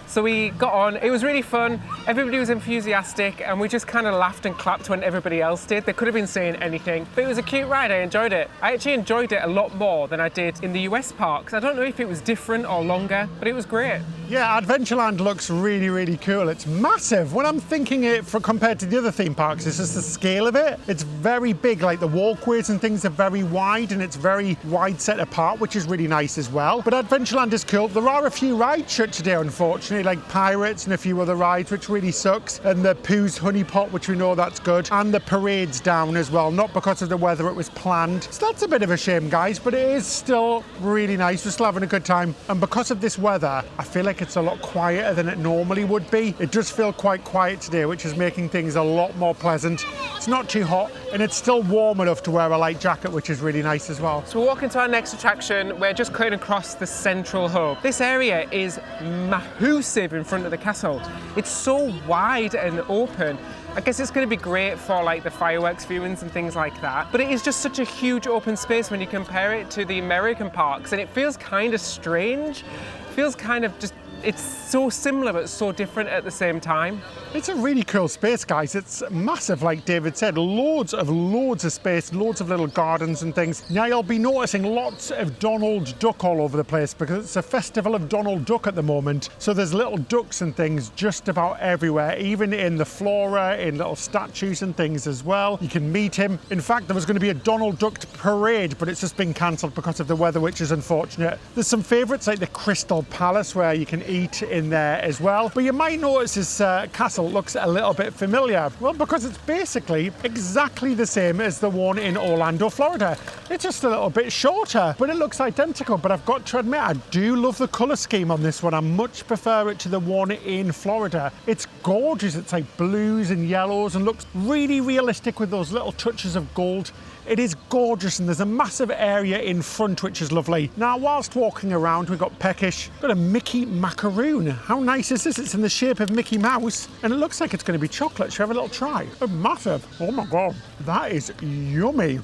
So we got on, it was really fun, everybody was enthusiastic, and we just kind of laughed and clapped when everybody else did. They could have been saying anything, but it was a cute ride, I enjoyed it. I actually enjoyed it a lot more than I did in the US parks. I don't know if it was different or longer, but it was great. Yeah, Adventureland looks really cool. It's massive. When I'm thinking it compared to the other theme parks, it's just the scale of it. It's very big, like the walkways and things are very wide, and it's very wide set apart, which is really nice as well. But Adventureland is cool. There are a few rides shut today, unfortunately, like Pirates and a few other rides, which really sucks. And the Pooh's Honey Pot, which we know that's good. And the parade's down as well, not because of the weather, it was planned. So that's a bit of a shame, guys, but it is still really nice. We're still having a good time. And because of this weather, I feel like it's a lot quieter than it normally would be. It does feel quite quiet today, which is making things a lot more pleasant. It's not too hot, and it's still warm enough to wear a light jacket, which is really nice as well. So we're walking to our next attraction. We're just cutting across the central hub. This area is massive in front of the castle. It's so wide and open. I guess it's going to be great for like the fireworks viewings and things like that. But it is just such a huge open space when you compare it to the American parks, and it feels kind of strange. It feels kind of just, it's so similar but so different at the same time. It's a really cool space, guys. It's massive, like David said. Loads of space, loads of little gardens and things. Now you'll be noticing lots of Donald Duck all over the place because it's a festival of Donald Duck at the moment. So there's little ducks and things just about everywhere, even in the flora, in little statues and things as well. You can meet him. In fact, there was going to be a Donald Duck parade, but it's just been cancelled because of the weather, which is unfortunate. There's some favourites like the Crystal Palace where you can eat in there as well. But you might notice this castle looks a little bit familiar. Well, because it's basically exactly the same as the one in Orlando, Florida. It's just a little bit shorter, but it looks identical. But I've got to admit, I do love the colour scheme on this one. I much prefer it to the one in Florida. It's gorgeous. It's like blues and yellows and looks really realistic with those little touches of gold. It is gorgeous, and there's a massive area in front, which is lovely. Now, whilst walking around, we've got Peckish. Got a Mickey macaroon. How nice is this? It's in the shape of Mickey Mouse, and it looks like it's going to be chocolate. Shall we have a little try? Oh, massive. Oh my God. That is yummy.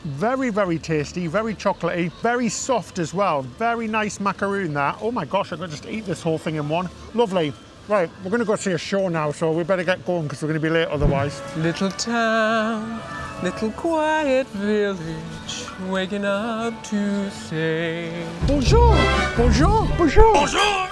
Very, very tasty, very chocolatey, very soft as well. Very nice macaroon that. Oh my gosh, I could just eat this whole thing in one. Lovely. Right, we're going to go see a show now, so we better get going because we're going to be late otherwise. Little town, little quiet village, waking up to say Bonjour! Bonjour! Bonjour! Bonjour!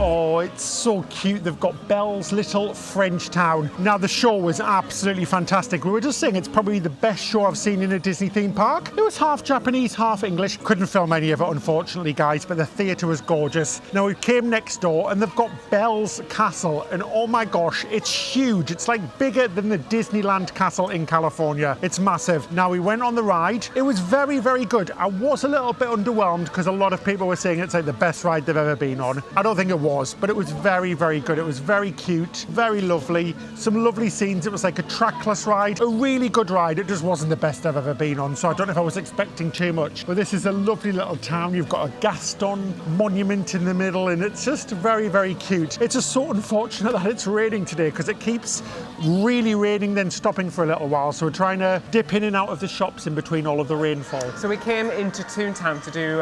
Oh, it's so cute. They've got Belle's little French town. Now, the show was absolutely fantastic. We were just saying it's probably the best show I've seen in a Disney theme park. It was half Japanese, half English. Couldn't film any of it, unfortunately, guys, but the theatre was gorgeous. Now, we came next door and they've got Belle's Castle, and oh my gosh, it's huge. It's like bigger than the Disneyland Castle in California. It's massive. Now, we went on the ride. It was very, very good. I was a little bit underwhelmed because a lot of people were saying it's like the best ride they've ever been on. I don't think it was, but it was very, very good. It was very cute, very lovely, some lovely scenes. It was like a trackless ride, a really good ride. It just wasn't the best I've ever been on, so I don't know if I was expecting too much. But this is a lovely little town. You've got a Gaston monument in the middle, and it's just very, very cute. It's just so unfortunate that it's raining today because it keeps really raining, then stopping for a little while. So we're trying to dip in and out of the shops in between all of the rainfall. So we came into Toontown to do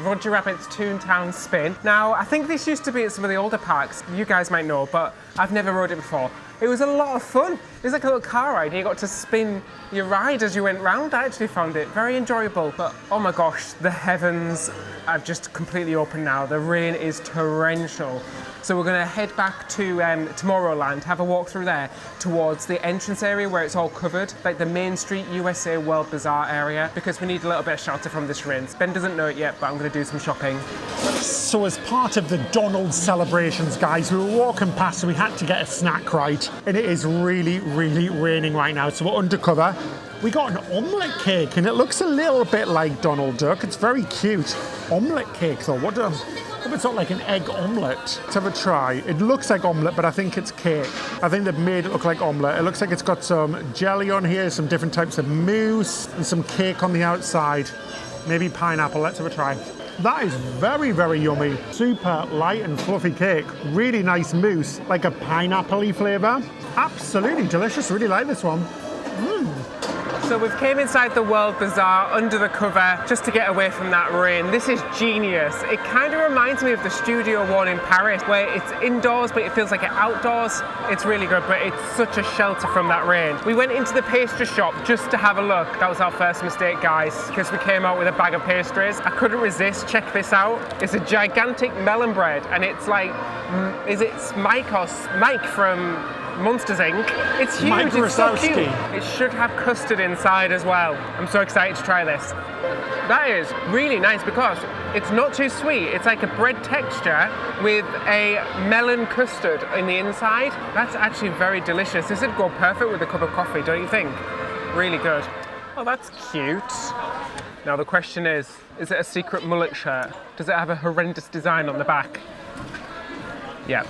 Roger Rabbit's Toontown spin. Now, I think this used to be at some of the older parks. You guys might know, but I've never rode it before. It was a lot of fun. It was like a little car ride. You got to spin your ride as you went round. I actually found it very enjoyable. But oh my gosh, the heavens have just completely opened now. The rain is torrential. So we're going to head back to Tomorrowland, have a walk through there towards the entrance area where it's all covered, like the Main Street USA World Bazaar area, because we need a little bit of shelter from this rain. Ben doesn't know it yet, but I'm going to do some shopping. So as part of the Donald celebrations, guys, we were walking past and we had to get a snack, right? And it is really, really raining right now, so we're undercover. We got an omelette cake and it looks a little bit like Donald Duck. It's very cute. Omelette cake though, what if it's not like an egg omelette? Let's have a try. It looks like omelette, but I think it's cake. I think they've made it look like omelette. It looks like it's got some jelly on here, some different types of mousse, and some cake on the outside. Maybe pineapple. Let's have a try. That is very, very yummy. Super light and fluffy cake. Really nice mousse, like a pineapple-y flavour. Absolutely delicious. Really like this one. So we've came inside the World Bazaar under the cover just to get away from that rain. This is genius. It kind of reminds me of the Studio One in Paris, where it's indoors but it feels like it's outdoors. It's really good, but it's such a shelter from that rain. We went into the pastry shop just to have a look. That was our first mistake, guys, because we came out with a bag of pastries. I couldn't resist. Check this out. It's a gigantic melon bread, and it's like, is it Mike from Monsters Inc. It's huge, Mike it's so Wazowski. cute. It should have custard inside as well. I'm so excited to try this. That is really nice because it's not too sweet. It's like a bread texture with a melon custard in the inside. That's actually very delicious. This would go perfect with a cup of coffee, don't you think? Really good. Oh, that's cute. Now the question is it a secret mullet shirt? Does it have a horrendous design on the back? Yeah.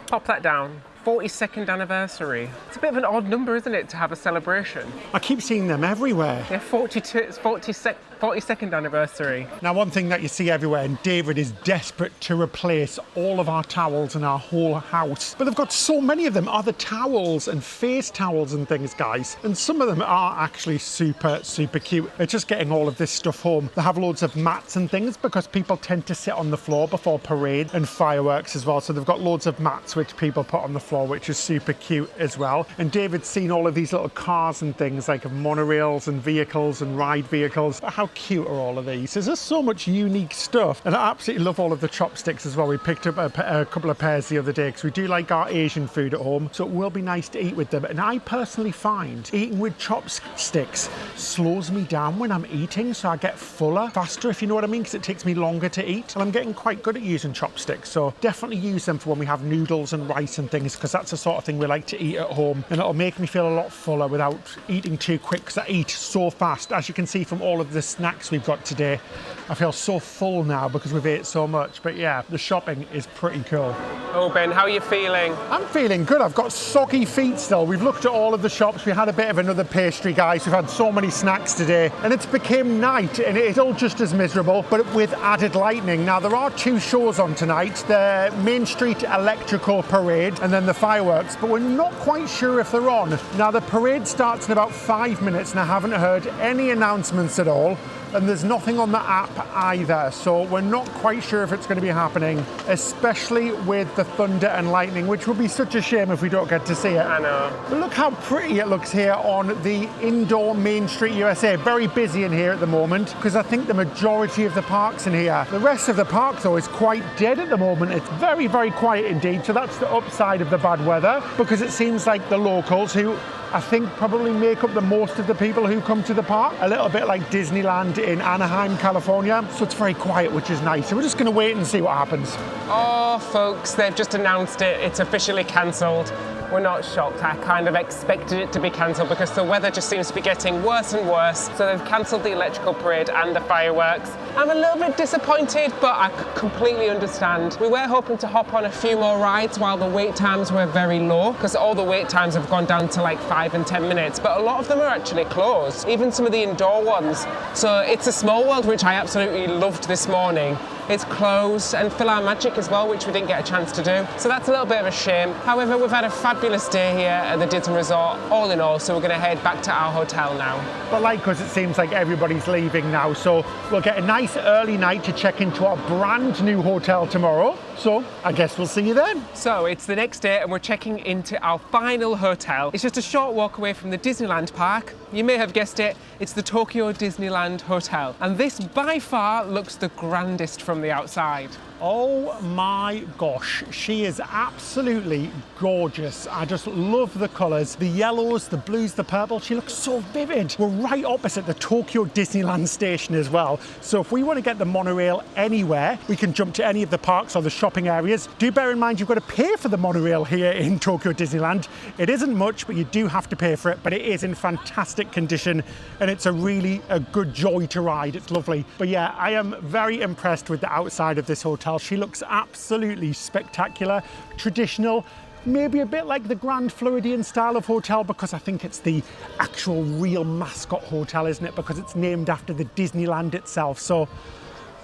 Pop that down. 42nd anniversary. It's a bit of an odd number, isn't it, to have a celebration? I keep seeing them everywhere. Yeah, 42nd anniversary. Now, one thing that you see everywhere, and David is desperate to replace all of our towels in our whole house. But they've got so many of them, other towels and face towels and things, guys. And some of them are actually super, super cute. It's just getting all of this stuff home. They have loads of mats and things because people tend to sit on the floor before parade and fireworks as well. So they've got loads of mats which people put on the floor, which is super cute as well. And David's seen all of these little cars and things like monorails and vehicles and ride vehicles. But how cute are all of these? There's just so much unique stuff. And I absolutely love all of the chopsticks as well. We picked up a couple of pairs the other day because we do like our Asian food at home. So it will be nice to eat with them. And I personally find eating with chopsticks slows me down when I'm eating. So I get fuller faster, if you know what I mean, because it takes me longer to eat. And I'm getting quite good at using chopsticks. So definitely use them for when we have noodles and rice and things, because that's the sort of thing we like to eat at home, and it'll make me feel a lot fuller without eating too quick, because I eat so fast. As you can see from all of the snacks we've got today, I feel so full now because we've ate so much. But yeah, the shopping is pretty cool. Oh, Ben, how are you feeling? I'm feeling good. I've got soggy feet still. We've looked at all of the shops. We had a bit of another pastry, guys. We've had so many snacks today, and it's became night, and it's all just as miserable, but with added lightning. Now, there are two shows on tonight, the Main Street Electrical Parade and then the fireworks, but we're not quite sure if they're on. Now, the parade starts in about 5 minutes, and I haven't heard any announcements at all. And there's nothing on the app either, so we're not quite sure if it's going to be happening, especially with the thunder and lightning, which would be such a shame if we don't get to see it. I know. But look how pretty it looks here on the indoor Main Street USA. Very busy in here at the moment, because I think the majority of the park's in here. The rest of the park, though, is quite dead at the moment. It's very, very quiet indeed, so that's the upside of the bad weather, because it seems like the locals, who I think probably make up the most of the people who come to the park, a little bit like Disneyland in Anaheim, California. So it's very quiet, which is nice. So we're just going to wait and see what happens. Oh, folks, they've just announced it. It's officially cancelled. We're not shocked. I kind of expected it to be cancelled because the weather just seems to be getting worse and worse. So they've cancelled the electrical parade and the fireworks. I'm a little bit disappointed, but I completely understand. We were hoping to hop on a few more rides while the wait times were very low, because all the wait times have gone down to like 5 and 10 minutes, but a lot of them are actually closed, even some of the indoor ones. So It's a Small World, which I absolutely loved this morning. It's closed, and PhilharMagic as well, which we didn't get a chance to do. So that's a little bit of a shame. However, we've had a fabulous day here at the Disney Resort, all in all, so we're going to head back to our hotel now. But like us, it seems like everybody's leaving now, so we'll get a nice early night to check into our brand new hotel tomorrow. So I guess we'll see you then. So it's the next day and we're checking into our final hotel. It's just a short walk away from the Disneyland park. You may have guessed it, it's the Tokyo Disneyland Hotel. And this by far looks the grandest from the outside. Oh my gosh, she is absolutely gorgeous. I just love the colours, the yellows, the blues, the purple. She looks so vivid. We're right opposite the Tokyo Disneyland station as well. So if we want to get the monorail anywhere, we can jump to any of the parks or the shopping areas. Do bear in mind you've got to pay for the monorail here in Tokyo Disneyland. It isn't much, but you do have to pay for it, but it is in fantastic condition and it's a good joy to ride. It's lovely. But yeah, I am very impressed with the outside of this hotel. She looks absolutely spectacular, traditional, maybe a bit like the Grand Floridian style of hotel, because I think it's the actual real mascot hotel, isn't it? Because it's named after the Disneyland itself. So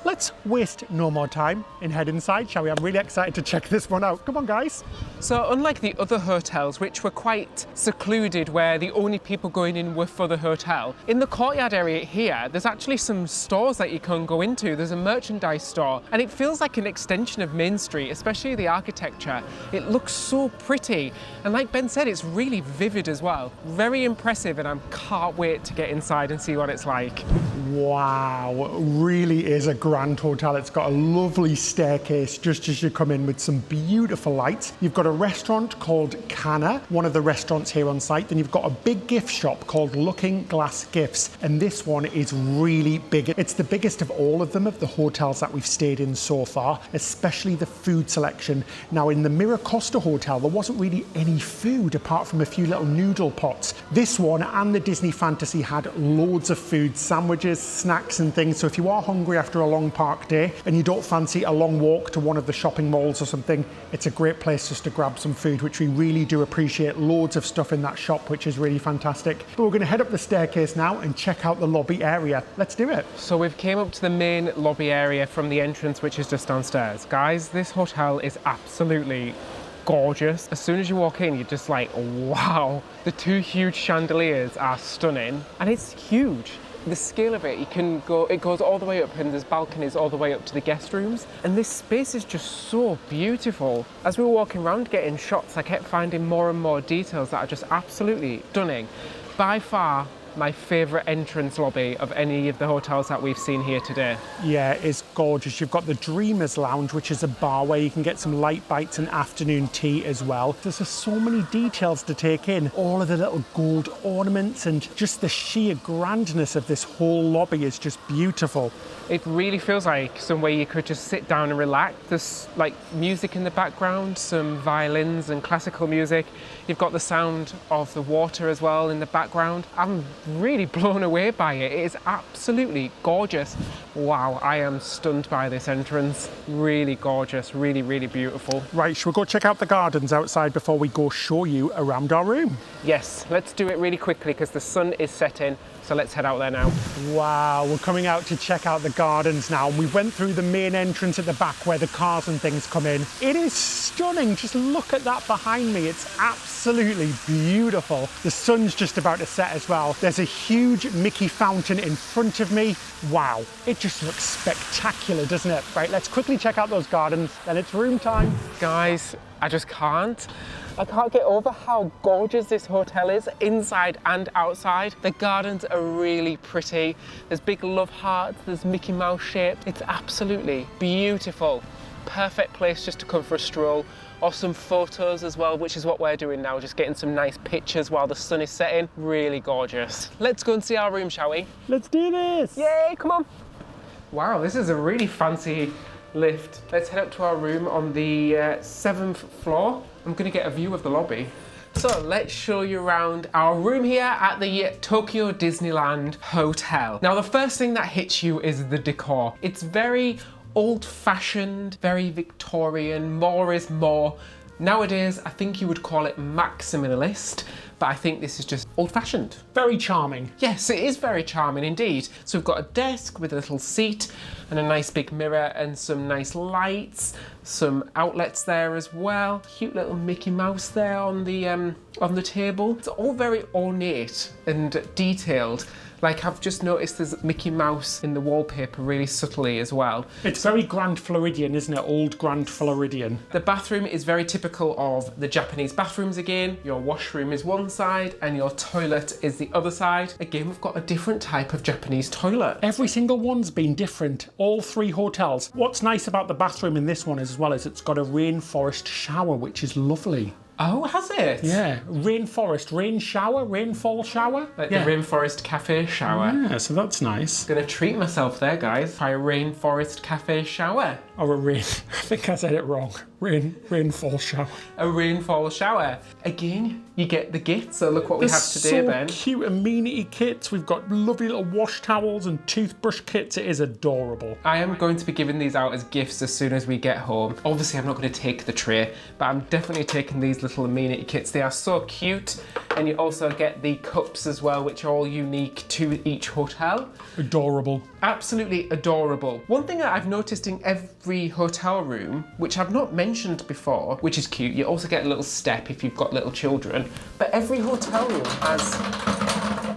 let's waste no more time and head inside, shall we? I'm really excited to check this one out. Come on, guys. So unlike the other hotels, which were quite secluded, where the only people going in were for the hotel, in the courtyard area here, there's actually some stores that you can go into. There's a merchandise store, and it feels like an extension of Main Street, especially the architecture. It looks so pretty. And like Ben said, it's really vivid as well. Very impressive, and I can't wait to get inside and see what it's like. Wow, it really is a grand hotel. It's got a lovely staircase just as you come in with some beautiful lights. You've got a restaurant called Kana, one of the restaurants here on site. Then you've got a big gift shop called Looking Glass Gifts, and this one is really big. It's the biggest of all of them, of the hotels that we've stayed in so far, especially the food selection. Now in the MiraCosta hotel, there wasn't really any food apart from a few little noodle pots. This one and the Disney Fantasy had loads of food, sandwiches, snacks and things. So if you are hungry after a long park day and you don't fancy a long walk to one of the shopping malls or something, it's a great place just to grab some food, which we really do appreciate. Loads of stuff in that shop, which is really fantastic. But we're going to head up the staircase now and check out the lobby area. Let's do it. So we've came up to the main lobby area from the entrance, which is just downstairs. Guys, this hotel is absolutely gorgeous. As soon as you walk in, you're just like, wow. The two huge chandeliers are stunning, and it's huge. The scale of it, it goes all the way up, and there's balconies all the way up to the guest rooms. And this space is just so beautiful. As we were walking around getting shots, I kept finding more and more details that are just absolutely stunning. By far, my favourite entrance lobby of any of the hotels that we've seen here today. Yeah, it's gorgeous. You've got the Dreamers Lounge, which is a bar where you can get some light bites and afternoon tea as well. There's just so many details to take in. All of the little gold ornaments and just the sheer grandness of this whole lobby is just beautiful. It really feels like somewhere you could just sit down and relax. There's like music in the background, some violins and classical music. You've got the sound of the water as well in the background. I'm really blown away by it. It is absolutely gorgeous. Wow, I am stunned by this entrance. Really gorgeous, really, really beautiful. Right, shall we go check out the gardens outside before we go show you around our room? Yes, let's do it really quickly because the sun is setting. So let's head out there now. Wow, we're coming out to check out the gardens now. And we went through the main entrance at the back where the cars and things come in. It is stunning. Just look at that behind me. It's absolutely beautiful. The sun's just about to set as well. There's a huge Mickey fountain in front of me. Wow, it just looks spectacular, doesn't it? Right, let's quickly check out those gardens, then it's room time. Guys, I just can't. I can't get over how gorgeous this hotel is, inside and outside. The gardens are really pretty. There's big love hearts, there's Mickey Mouse shaped. It's absolutely beautiful. Perfect place just to come for a stroll, or some photos as well, which is what we're doing now, just getting some nice pictures while the sun is setting. Really gorgeous. Let's go and see our room, shall we? Let's do this. Yay, come on. Wow, this is a really fancy lift. Let's head up to our room on the 7th floor. I'm gonna get a view of the lobby. So let's show you around our room here at the Tokyo Disneyland Hotel. Now the first thing that hits you is the decor. It's very old-fashioned, very Victorian, more is more. Nowadays, I think you would call it maximalist, but I think this is just old-fashioned. Very charming. Yes, it is very charming indeed. So we've got a desk with a little seat and a nice big mirror and some nice lights, some outlets there as well. Cute little Mickey Mouse there on the table. It's all very ornate and detailed. Like I've just noticed there's Mickey Mouse in the wallpaper really subtly as well. It's very Grand Floridian, isn't it? Old Grand Floridian. The bathroom is very typical of the Japanese bathrooms again. Your washroom is one side and your toilet is the other side. Again, we've got a different type of Japanese toilet. Every single one's been different, all three hotels. What's nice about the bathroom in this one as well is it's got a rainforest shower, which is lovely. Oh, has it? Yeah, rainforest, rain shower, rainfall shower. Like the Rainforest Cafe shower. Yeah, so that's nice. Gonna treat myself there, guys. Try a Rainforest Cafe shower. Or I think I said it wrong. Rainfall shower. A rainfall shower. Again, you get the gifts. So look what we have today, Ben. So cute amenity kits. We've got lovely little wash towels and toothbrush kits. It is adorable. I am going to be giving these out as gifts as soon as we get home. Obviously, I'm not going to take the tray, but I'm definitely taking these little amenity kits. They are so cute. And you also get the cups as well, which are all unique to each hotel. Adorable. Absolutely adorable. One thing that I've noticed in every hotel room, which I've not mentioned before, which is cute, you also get a little step if you've got little children, but every hotel room has...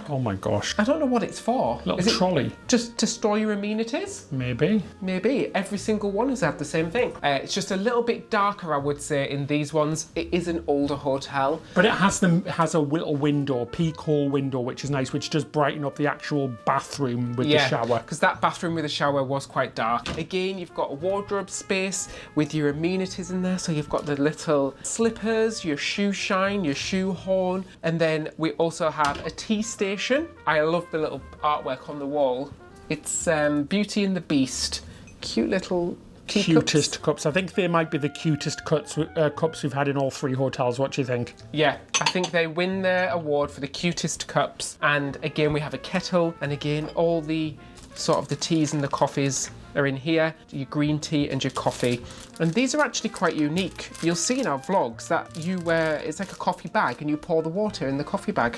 Oh my gosh. I don't know what it's for. Little trolley. Just to store your amenities? Maybe. Maybe. Every single one has had the same thing. It's just a little bit darker, I would say, in these ones. It is an older hotel. But it has a little window, peephole window, which is nice, which does brighten up the actual bathroom with the shower. Because that bathroom with the shower was quite dark. Again, you've got a wardrobe space with your amenities in there. So you've got the little slippers, your shoe shine, your shoe horn, and then we also have a tea station. I love the little artwork on the wall. It's Beauty and the Beast. Cute little cutest cups. I think they might be the cutest cups we've had in all three hotels. What do you think? Yeah, I think they win their award for the cutest cups. And again, we have a kettle. And again, all the sort of the teas and the coffees are in here. Your green tea and your coffee. And these are actually quite unique. You'll see in our vlogs that it's like a coffee bag and you pour the water in the coffee bag.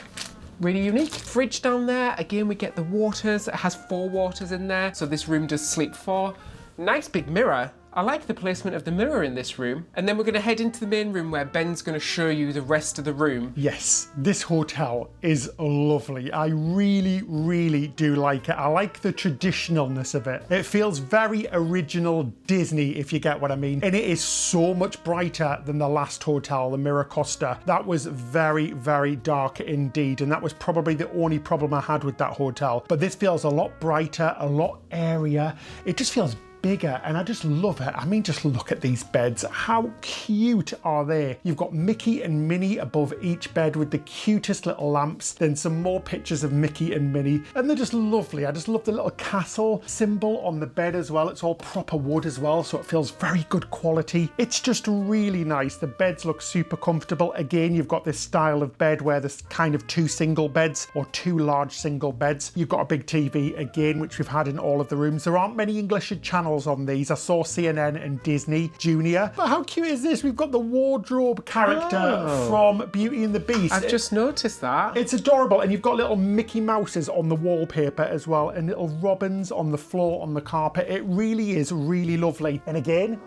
Really unique. Fridge down there. Again, we get the waters. It has 4 waters in there. So this room does sleep 4. Nice big mirror. I like the placement of the mirror in this room. And then we're going to head into the main room where Ben's going to show you the rest of the room. Yes, this hotel is lovely. I really, really do like it. I like the traditionalness of it. It feels very original Disney, if you get what I mean. And it is so much brighter than the last hotel, the MiraCosta. That was very, very dark indeed. And that was probably the only problem I had with that hotel. But this feels a lot brighter, a lot airier. It just feels bigger, and I just love it. I mean, just look at these beds. How cute are they? You've got Mickey and Minnie above each bed with the cutest little lamps, then some more pictures of Mickey and Minnie, and they're just lovely. I just love the little castle symbol on the bed as well. It's all proper wood as well, so it feels very good quality. It's just really nice. The beds look super comfortable. Again, you've got this style of bed where there's kind of 2 single beds or 2 large single beds. You've got a big TV again, which we've had in all of the rooms. There aren't many English channels on these. I saw CNN and Disney Junior. But how cute is this? We've got the wardrobe character from Beauty and the Beast. I've just noticed that. It's adorable. And you've got little Mickey Mouses on the wallpaper as well, and little robins on the floor on the carpet. It really is really lovely. And again,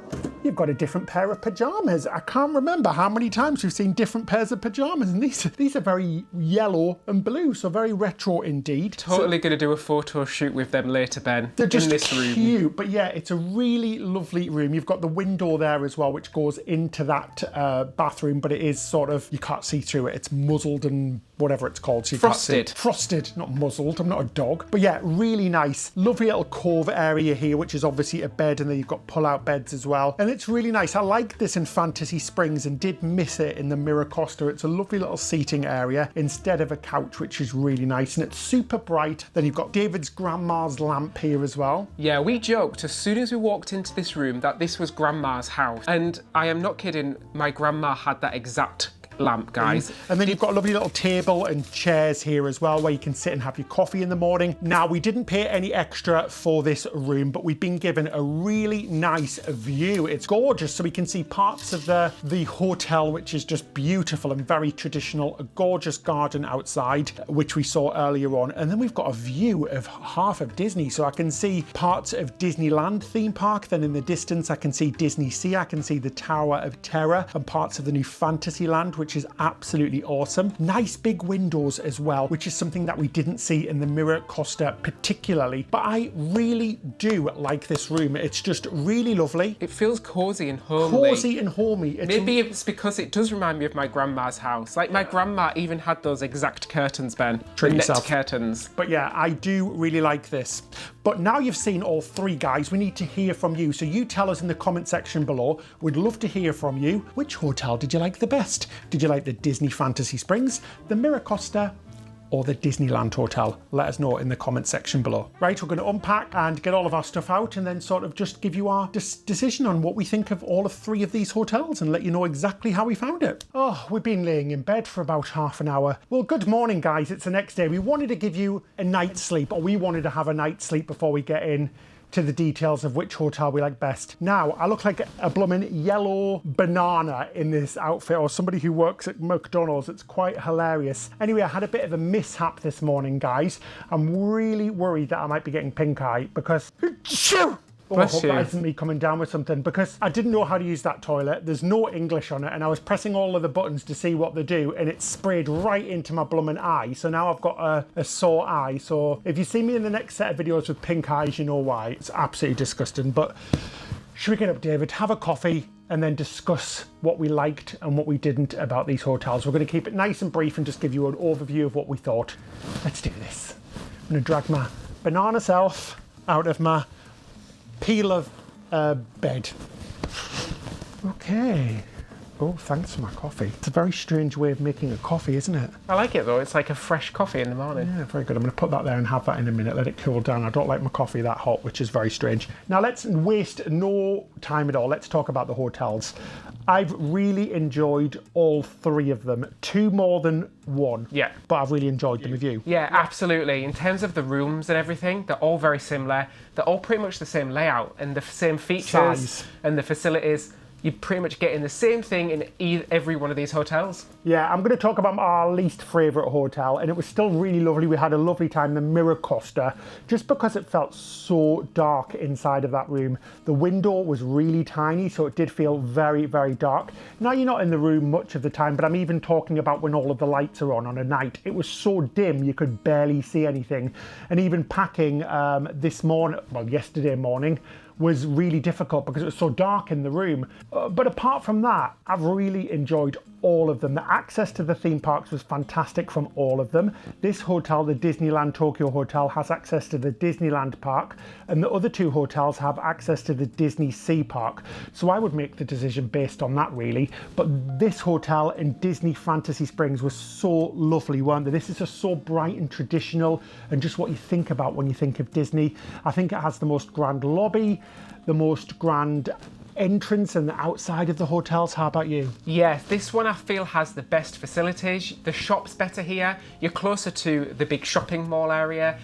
you've got a different pair of pajamas. I can't remember how many times we've seen different pairs of pajamas, and these are very yellow and blue, so very retro indeed. Totally going to do a photo shoot with them later, Ben. They're just in this cute, room. but yeah, it's a really lovely room. You've got the window there as well, which goes into that bathroom, but it is sort of, you can't see through it. It's muzzled and whatever it's called. So you Frosted. Can't see. Frosted, not muzzled. I'm not a dog. But yeah, really nice. Lovely little cove area here, which is obviously a bed, and then you've got pull-out beds as well. And it's really nice. I like this in Fantasy Springs and did miss it in the MiraCosta. It's a lovely little seating area instead of a couch, which is really nice. And it's super bright. Then you've got David's grandma's lamp here as well. Yeah, we joked as soon as we walked into this room that this was Grandma's house. And I am not kidding, my grandma had that exact lamp, guys. And then you've got a lovely little table and chairs here as well, where you can sit and have your coffee in the morning. Now, we didn't pay any extra for this room, but we've been given a really nice view. It's gorgeous, so we can see parts of the hotel, which is just beautiful and very traditional. A gorgeous garden outside, which we saw earlier on. And then we've got a view of half of Disney, so I can see parts of Disneyland theme park. Then in the distance, I can see DisneySea. I can see the Tower of Terror and parts of the new Fantasyland, which is absolutely awesome. Nice big windows as well, which is something that we didn't see in the MiraCosta particularly. But I really do like this room. It's just really lovely. It feels cozy and homely. Cozy and homey. Maybe it's because it does remind me of my grandma's house. Like, my grandma even had those exact curtains, Ben. Treat the yourself. net curtains. But yeah, I do really like this. But now you've seen all three, guys, we need to hear from you. So you tell us in the comment section below. We'd love to hear from you. Which hotel did you like the best? Did you like the Disney Fantasy Springs, the MiraCosta, or the Disneyland Hotel? Let us know in the comment section below. Right, we're going to unpack and get all of our stuff out and then sort of just give you our decision on what we think of all of three of these hotels and let you know exactly how we found it. Oh, we've been laying in bed for about half an hour. Well, good morning, guys. It's the next day. We wanted to give you a night's sleep, or we wanted to have a night's sleep before we get in to the details of which hotel we like best. Now, I look like a blooming yellow banana in this outfit, or somebody who works at McDonald's. It's quite hilarious. Anyway, I had a bit of a mishap this morning, guys. I'm really worried that I might be getting pink eye because... Oh, I hope that isn't me coming down with something, because I didn't know how to use that toilet. There's no English on it, and I was pressing all of the buttons to see what they do, and it sprayed right into my blooming eye. So now I've got a sore eye. So if you see me in the next set of videos with pink eyes, you know why. It's absolutely disgusting. But should we get up, David, have a coffee, and then discuss what we liked and what we didn't about these hotels? We're going to keep it nice and brief and just give you an overview of what we thought. Let's do this. I'm going to drag my banana self out of my peel of bed. Okay. Oh, thanks for my coffee. It's a very strange way of making a coffee, isn't it? I like it though. It's like a fresh coffee in the morning. Yeah, very good. I'm going to put that there and have that in a minute. Let it cool down. I don't like my coffee that hot, which is very strange. Now let's waste no time at all. Let's talk about the hotels. I've really enjoyed all three of them. Two more than one. Yeah. But I've really enjoyed them with you. Yeah, absolutely. In terms of the rooms and everything, they're all very similar. They're all pretty much the same layout and the same features Size. and the facilities. You're pretty much getting the same thing in every one of these hotels. Yeah, I'm going to talk about our least favourite hotel, and it was still really lovely. We had a lovely time, the MiraCosta, just because it felt so dark inside of that room. The window was really tiny, so it did feel very, very dark. Now, you're not in the room much of the time, but I'm even talking about when all of the lights are on a night. It was so dim, you could barely see anything. And even packing yesterday morning, was really difficult because it was so dark in the room. But apart from that, I've really enjoyed all of them. The access to the theme parks was fantastic from all of them. This hotel, the Disneyland Tokyo Hotel, has access to the Disneyland Park, and the other two hotels have access to the DisneySea Park. So I would make the decision based on that, really. But this hotel in Disney Fantasy Springs was so lovely, weren't they? This is just so bright and traditional, and just what you think about when you think of Disney. I think it has the most grand lobby, the most grand entrance and the outside of the hotels. How about you? Yeah, this one I feel has the best facilities. The shop's better here. You're closer to the big shopping mall area.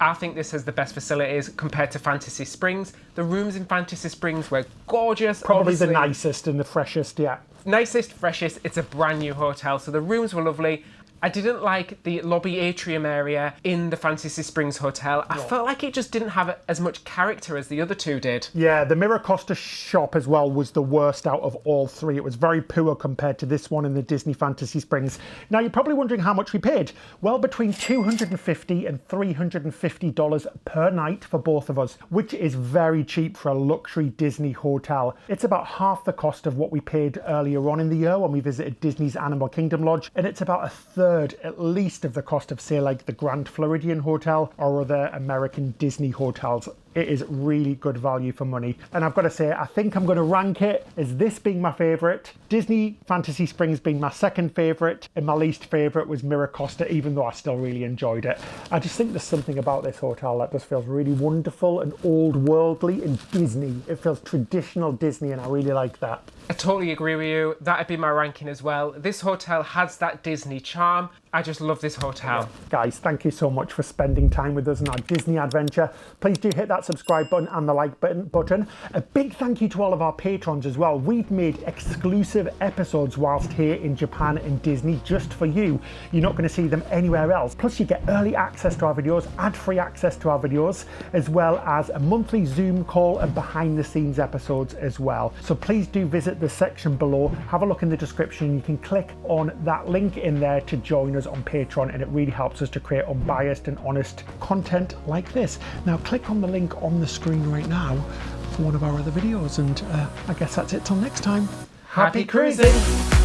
I think this has the best facilities compared to Fantasy Springs. The rooms in Fantasy Springs were gorgeous. Probably the nicest and the freshest, yeah. Nicest, freshest. It's a brand new hotel, so the rooms were lovely. I didn't like the lobby atrium area in the Fantasy Springs Hotel. I felt like it just didn't have as much character as the other two did. Yeah, the MiraCosta shop as well was the worst out of all three. It was very poor compared to this one in the Disney Fantasy Springs. Now, you're probably wondering how much we paid. Well, between $250 and $350 per night for both of us, which is very cheap for a luxury Disney hotel. It's about half the cost of what we paid earlier on in the year when we visited Disney's Animal Kingdom Lodge, and it's about a third at least of the cost of, say, like the Grand Floridian Hotel or other American Disney hotels. It is really good value for money. And I've got to say, I think I'm going to rank it as this being my favourite, Disney Fantasy Springs being my second favourite, and my least favourite was MiraCosta, even though I still really enjoyed it. I just think there's something about this hotel that just feels really wonderful and old worldly and Disney. It feels traditional Disney, and I really like that. I totally agree with you. That'd be my ranking as well. This hotel has that Disney charm. I just love this hotel. Guys, thank you so much for spending time with us on our Disney adventure. Please do hit that subscribe button and the like button. A big thank you to all of our patrons as well. We've made exclusive episodes whilst here in Japan and Disney just for you. You're not going to see them anywhere else. Plus you get early access to our videos, ad-free access to our videos, as well as a monthly Zoom call and behind the scenes episodes as well. So please do visit the section below, have a look in the description. You can click on that link in there to join us on Patreon, and it really helps us to create unbiased and honest content like this. Now click on the link on the screen right now for one of our other videos, and I guess that's it till next time. Happy cruising!